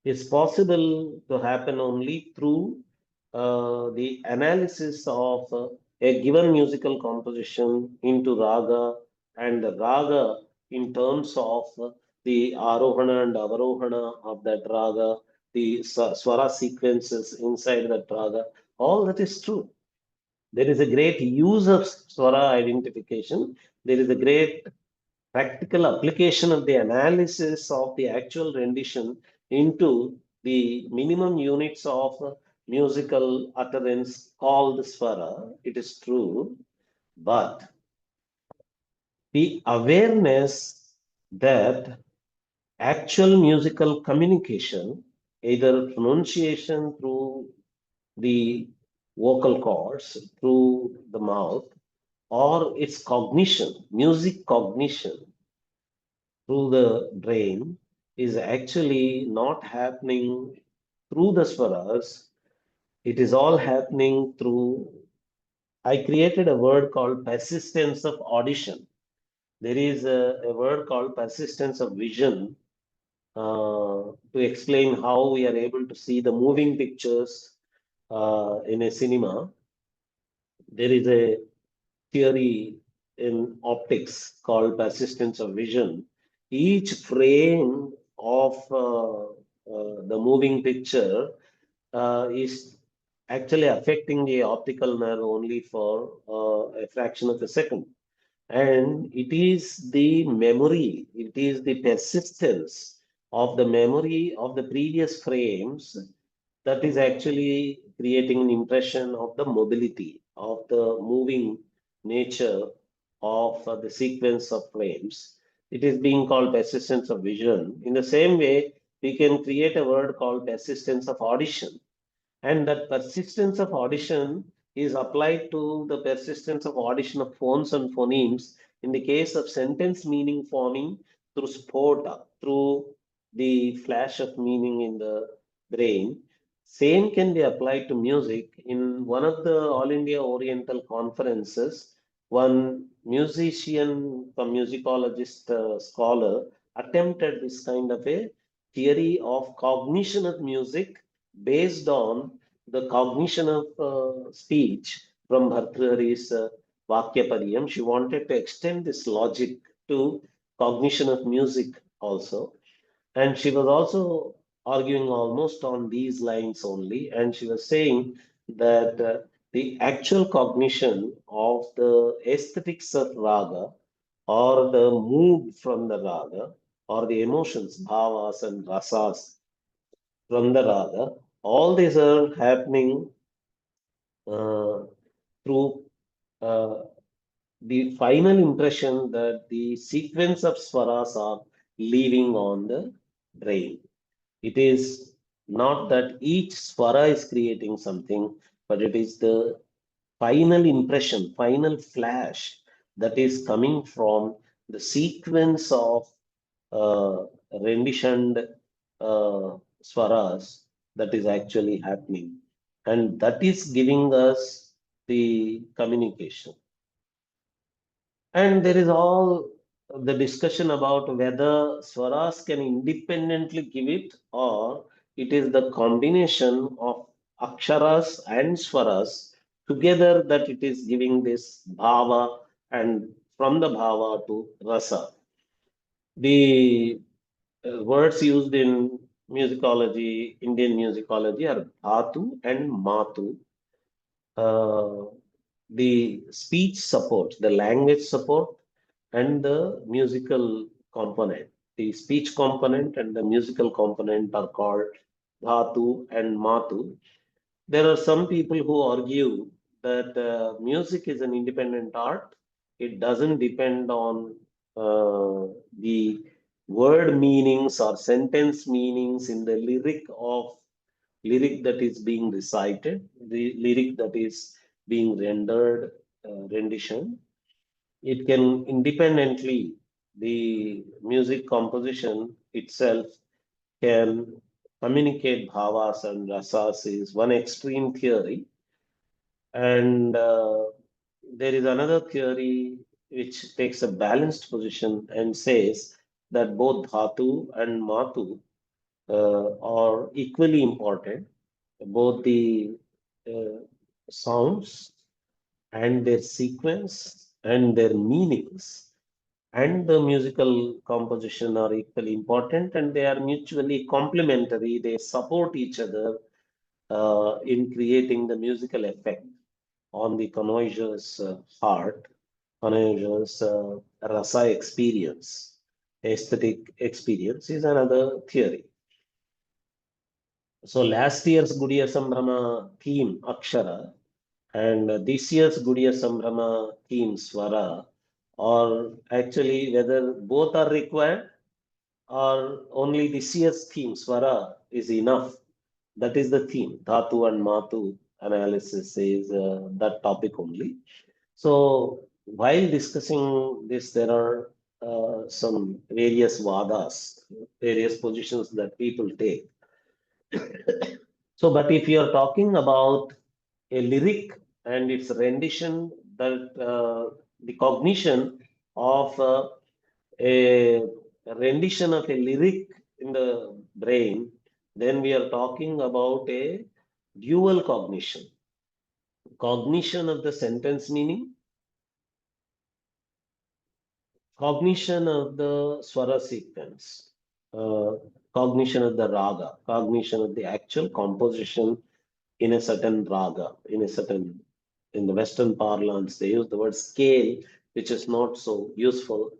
is possible to happen only through the analysis of a given musical composition into raga, and the raga in terms of the arohana and avarohana of that raga, the swara sequences inside that raga. All that is true. There is a great use of swara identification. There is a great practical application of the analysis of the actual rendition into the minimum units of musical utterance called swara. It is true, but the awareness that actual musical communication, either pronunciation through the vocal cords, through the mouth, or its cognition, music cognition through the brain, is actually not happening through the swaras. It is all happening through. I created a word called persistence of audition. There is a word called persistence of vision to explain how we are able to see the moving pictures in a cinema. There is a theory in optics called persistence of vision. Each frame of the moving picture is actually affecting the optical nerve only for a fraction of a second. And it is the memory, it is the persistence of the memory of the previous frames that is actually creating an impression of the mobility, of the moving nature of the sequence of frames. It is being called persistence of vision. In the same way, we can create a word called persistence of audition, and that persistence of audition is applied to the persistence of audition of phones and phonemes in the case of sentence meaning forming through spota, through the flash of meaning in the brain. Same can be applied to music. In one of the All India Oriental conferences, one musician, a musicologist scholar, attempted this kind of a theory of cognition of music based on the cognition of speech from Bhartrihari's Vakyapadiyam. She wanted to extend this logic to cognition of music also. And she was also arguing almost on these lines only. And she was saying that the actual cognition of the aesthetics of raga or the mood from the raga, or the emotions, bhavas and rasas from the raga, all these are happening uh, through uh, the final impression that the sequence of swaras are leaving on the brain. It is not that each swara is creating something, but it is the final impression, final flash that is coming from the sequence of uh, renditioned swaras that is actually happening. And that is giving us the communication. And there is all the discussion about whether Swaras can independently give it, or it is the combination of Aksharas and Swaras together that it is giving this Bhava, and from the Bhava to Rasa. The words used in musicology, Indian musicology, are Dhatu and Matu. Uh, the speech support, the language support, and the musical component. The speech component and the musical component are called Dhatu and Matu. There are some people who argue that music is an independent art. It doesn't depend on the word meanings or sentence meanings in the lyric that is being recited, the lyric that is being rendered, rendition. It can independently, the music composition itself can communicate bhavas and rasas is one extreme theory. And there is another theory which takes a balanced position and says that both dhatu and matu are equally important, both the uh, sounds and their sequence and their meanings and the musical composition are equally important, and they are mutually complementary. They support each other in creating the musical effect on the connoisseur's heart, connoisseur's rasa experience. Aesthetic experience is another theory. So last year's Gudiya Sambrama theme, Akshara, and this year's Gudiya Sambrama theme, Swara, or actually whether both are required or only this year's theme, Swara, is enough. That is the theme. Dhatu and Matu analysis is that topic only. So while discussing this, there are some various vadas, various positions that people take. So, but if you are talking about a lyric and its rendition, that the cognition of a rendition of a lyric in the brain, then we are talking about a dual cognition. Cognition of the sentence meaning, cognition of the swara sequence, uh, cognition of the raga, cognition of the actual composition in a certain raga, in the Western parlance, they use the word scale, which is not so useful.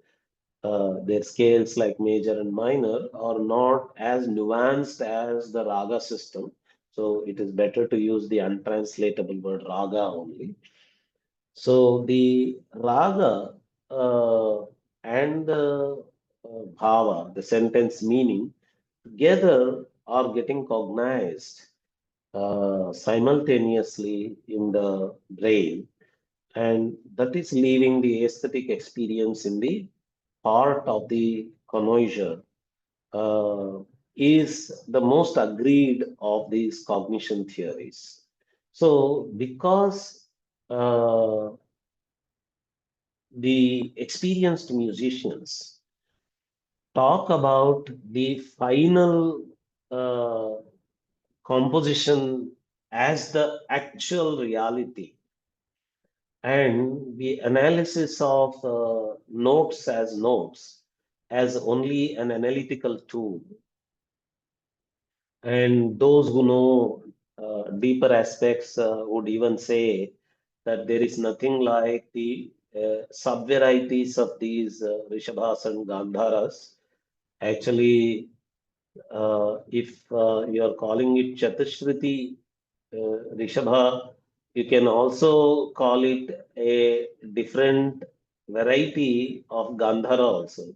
Their scales like major and minor are not as nuanced as the raga system. So it is better to use the untranslatable word raga only. So the raga and the bhava, the sentence meaning, together are getting cognized simultaneously in the brain, and that is leaving the aesthetic experience in the heart of the connoisseur, uh, is the most agreed of these cognition theories. So, because the experienced musicians talk about the final uh, composition as the actual reality, and the analysis of notes as only an analytical tool. And those who know deeper aspects would even say that there is nothing like the sub-varieties of these Rishabhas and Gandharas. Actually, if you are calling it Chatushriti Rishabha, you can also call it a different variety of Gandhara also.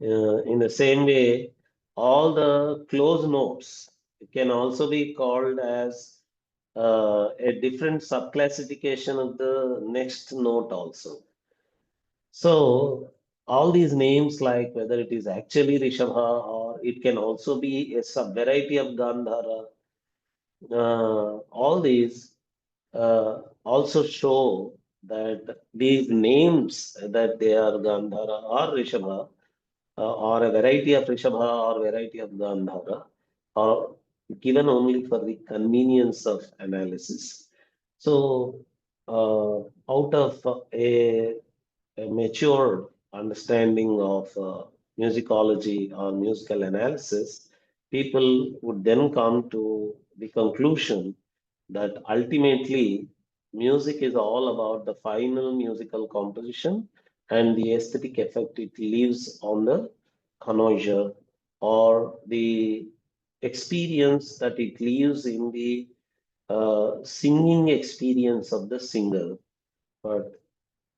In the same way, all the close notes can also be called as a different subclassification of the next note also. So all these names, like whether it is actually Rishabha or it can also be a sub-variety of Gandhara, all these also show that these names that they are Gandhara or Rishabha or a variety of Rishabha or variety of Gandhara are given only for the convenience of analysis. So, out of a mature understanding of musicology or musical analysis, people would then come to the conclusion that ultimately music is all about the final musical composition and the aesthetic effect it leaves on the connoisseur, or the experience that it leaves in the singing experience of the singer. But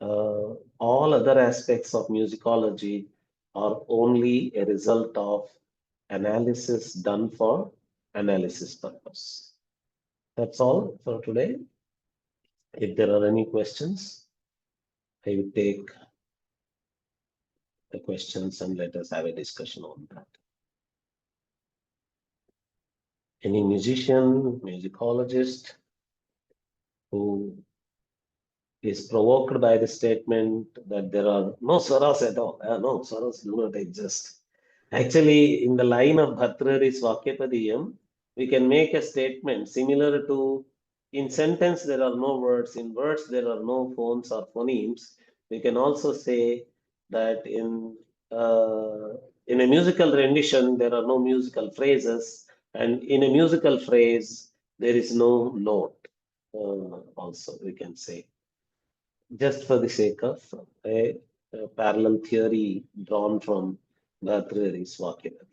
all other aspects of musicology are only a result of analysis done for analysis purpose. That's all for today. If there are any questions, I will take the questions and let us have a discussion on that. Any musician, musicologist who is provoked by the statement that there are no Swaras at all. No, Swaras do not exist. Actually, in the line of Bhartrhari's Vakyapadiyam, we can make a statement similar to in sentence there are no words, in words there are no phones or phonemes. We can also say that in a musical rendition there are no musical phrases, and in a musical phrase there is no note. Also, we can say, just for the sake of a parallel theory drawn from Bhartrhari's Vakyapadiyam.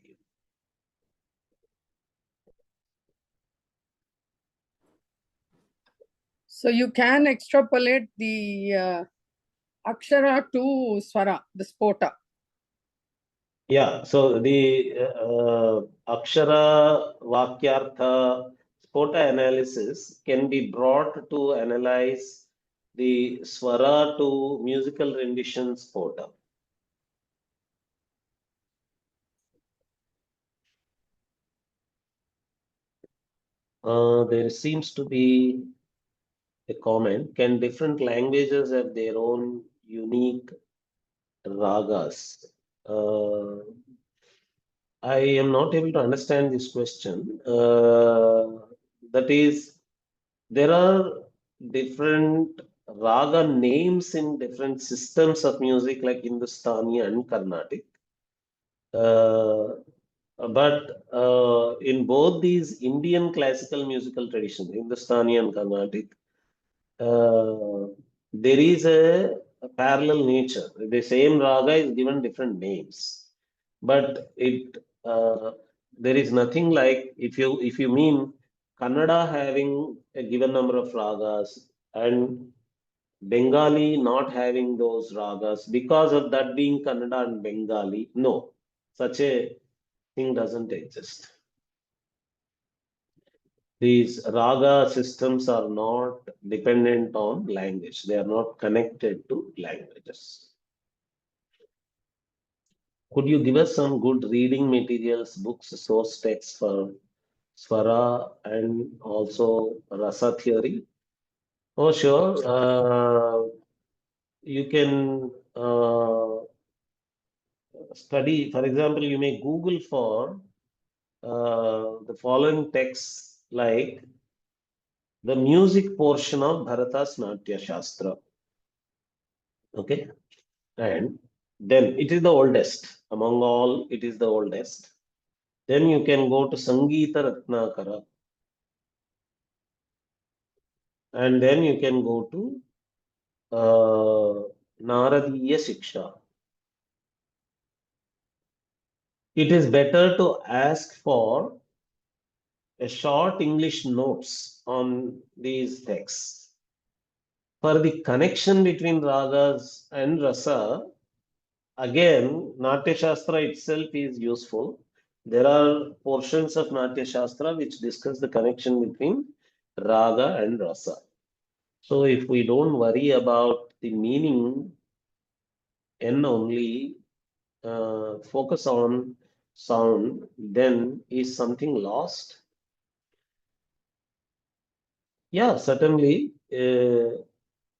So you can extrapolate the akshara to swara, the spota. Yeah, so the Akshara Vakyartha spota analysis can be brought to analyze the Swara to musical rendition spota. There seems to be a comment. Can different languages have their own unique ragas? I am not able to understand this question. That is, there are different raga names in different systems of music, like Hindustani and Carnatic. But in both these Indian classical musical traditions, Hindustani and Carnatic, there is a parallel nature. The same raga is given different names, but it there is nothing like, if you mean Kannada having a given number of ragas and Bengali not having those ragas because of that being Kannada and Bengali. No, such a thing doesn't exist. These raga systems are not dependent on language. They are not connected to languages. Could you give us some good reading materials, books, source texts for Swara and also Rasa theory? Oh, sure. You can study, for example, you may Google for the following texts, like the music portion of Bharata's Natya Shastra. Okay. And then it is the oldest. Among all, it is the oldest. Then you can go to Sangeeta Ratnakara. And then you can go to Naradiya Shiksha. It is better to ask for a short English notes on these texts. For the connection between ragas and rasa, again, Natya Shastra itself is useful. There are portions of Natya Shastra which discuss the connection between raga and rasa. So if we don't worry about the meaning and only focus on sound, then is something lost? Yeah, certainly.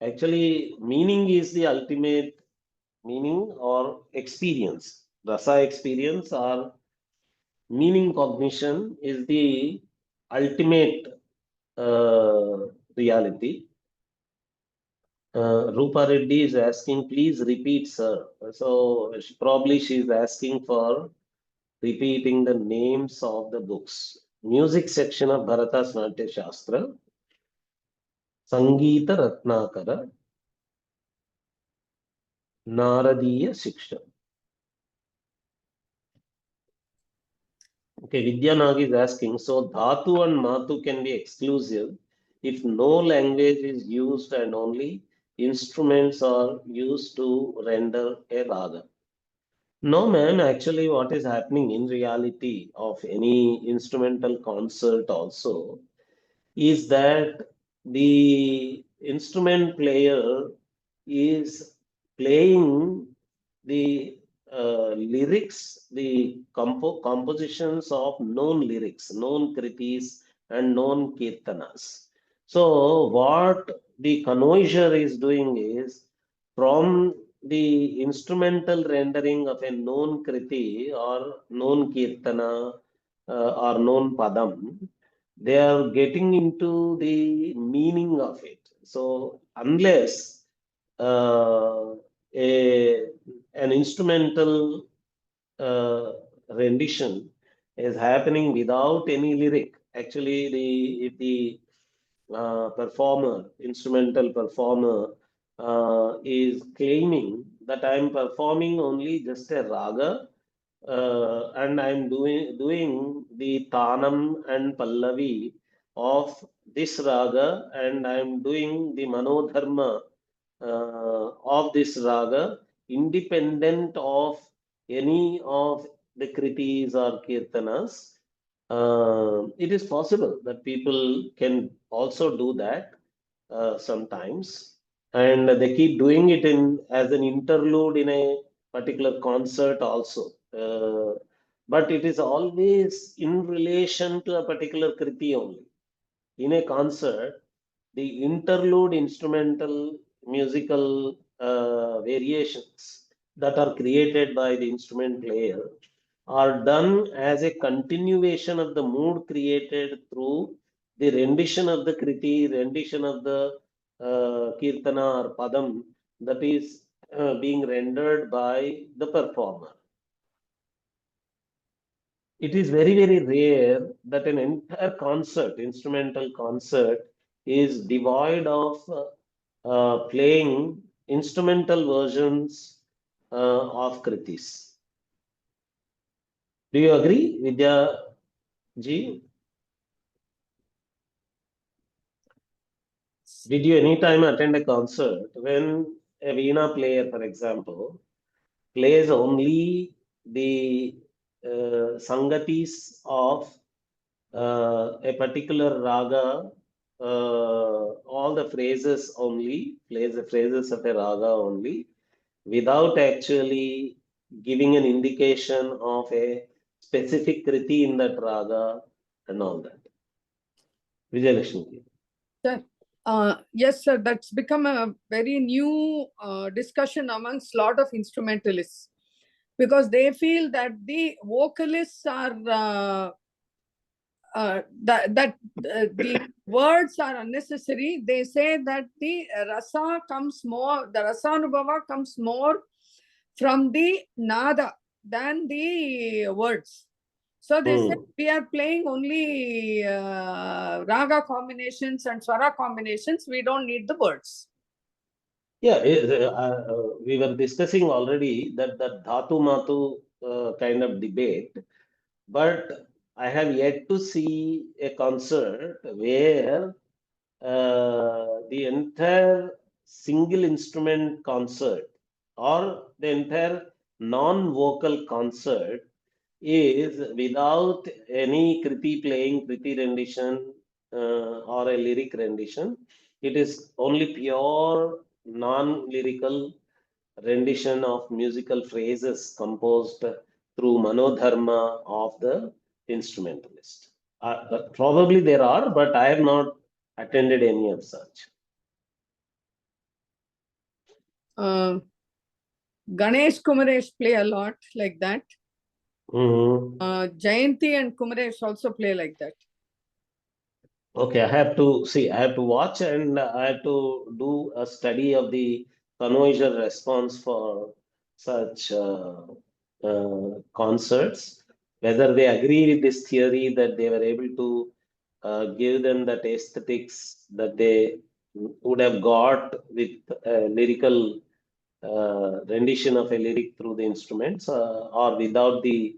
Actually, meaning is the ultimate meaning or experience. Rasa experience or meaning cognition is the ultimate reality. Rupa Reddy is asking, please repeat, sir. So probably she is asking for repeating the names of the books. Music section of Bharata's Natya Shastra, Sangeeta Ratnakara, Naradiya Shiksha. Okay, Vidya Nag is asking, so Dhatu and Matu can be exclusive if no language is used and only instruments are used to render a raga. No, ma'am, actually, what is happening in reality of any instrumental concert also is that the instrument player is playing the lyrics, the compositions of known lyrics, known kritis, and known kirtanas. So, what the connoisseur is doing is from the instrumental rendering of a known kriti or known kirtana or known padam, they are getting into the meaning of it. So unless uh, an instrumental rendition is happening without any lyric, actually if the performer, instrumental performer, is claiming that I am performing only just a raga and I'm doing the Tanam and Pallavi of this raga, and I'm doing the Manodharma of this raga, independent of any of the kritis or kirtanas. It is possible that people can also do that sometimes, and they keep doing it in as an interlude in a particular concert also. But it is always in relation to a particular kriti only. In a concert, the interlude instrumental musical variations that are created by the instrument player are done as a continuation of the mood created through the rendition of the kriti, rendition of the kirtana or padam that is being rendered by the performer. It is very, very rare that an entire concert, instrumental concert, is devoid of playing instrumental versions of kritis. Do you agree, Vidya ji? Did you anytime attend a concert when a veena player, for example, plays only the sangatis of a particular raga, all the phrases only, plays the phrases of a raga only, without actually giving an indication of a specific kriti in that raga and all that? Vijayalakshmi. Sir. Yes, sir. That's become a very new discussion amongst a lot of instrumentalists because they feel that the vocalists are the words are unnecessary. They say that the rasa comes more, the rasanubhava comes more from the nada than the words. So they say we are playing only raga combinations and swara combinations. We don't need the words. Yeah, we were discussing already that the Dhatu Matu kind of debate, but I have yet to see a concert where the entire single instrument concert or the entire non-vocal concert is without any Kriti playing, Kriti rendition or a lyric rendition. It is only pure non-lyrical rendition of musical phrases composed through manodharma of the instrumentalist. Probably there are, but I have not attended any of such. Ganesh Kumaresh play a lot like that. Mhm. Jayanti and Kumaresh also play like that. Okay, I have to see, I have to watch and I have to do a study of the conversion response for such concerts, whether they agree with this theory that they were able to give them that aesthetics that they would have got with lyrical rendition of a lyric through the instruments or without the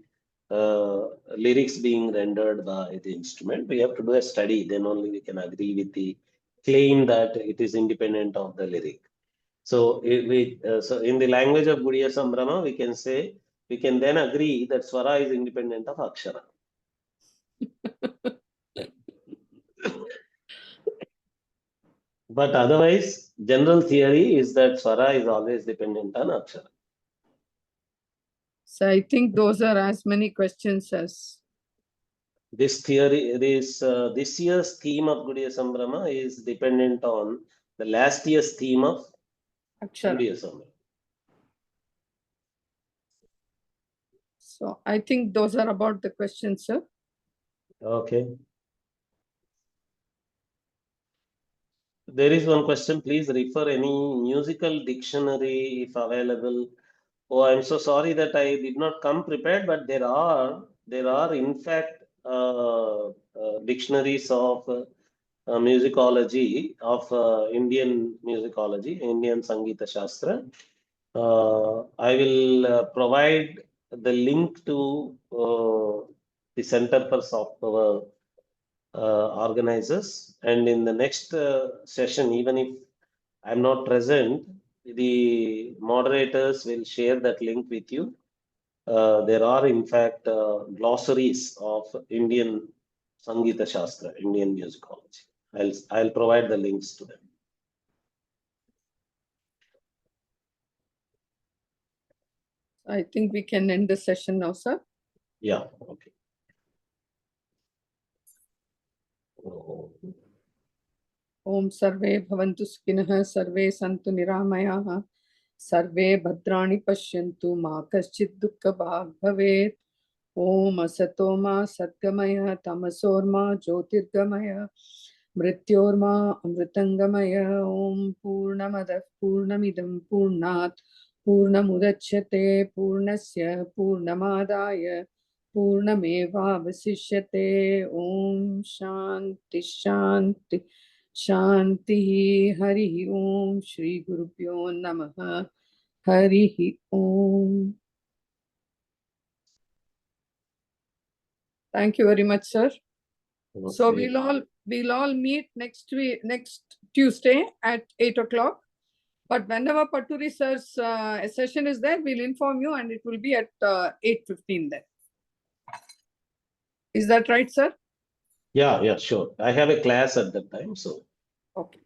lyrics being rendered by the instrument. We have to do a study, then only we can agree with the claim that it is independent of the lyric. So, so in the language of Gudiya Sambrama, we can say, we can then agree that Swara is independent of Akshara. But otherwise, general theory is that Swara is always dependent on Akshara. So I think those are as many questions as This theory, this year's theme of Gudiya Sambrama is dependent on the last year's theme of Akshara. Gudiya Sambrama. So I think those are about the questions, sir. Okay. There is one question. Please refer any musical dictionary if available. Oh, I'm so sorry that I did not come prepared, but there are in fact dictionaries of musicology of Indian musicology, Indian Sangita Shastra. I will provide the link to the Center for Soft Power organizers, and in the next session, even if I'm not present, the moderators will share that link with you. There are, in fact, glossaries of Indian Sangita Shastra, Indian musicology. I'll provide the links to them. I think we can end the session now, sir. Yeah, okay. Oh. Om Sarve Bhavantu Sukhinaha Sarve Santu Niramayaha Sarve Bhadrani Pashyantu Ma Kaschid Dukkha Bhag Bhavet Om Asatoma Satgamaya Tamasorma Jyotirgamaya Mrityorma Amritangamaya Om Purnamadav Purnamidam Purnat Purnamudachyate Purnasya Purnamadaya Purnamevavasishyate Om Shanti Shanti Shanti Hari Om Shri Gurubhyo Namaha Hari Om. Thank you very much, sir. Okay. So we'll all meet next Tuesday at 8 o'clock. But whenever Paturi sir's session is there, we'll inform you, and it will be at 8:15 then. Is that right, sir? Yeah, sure. I have a class at that time, so. Okay.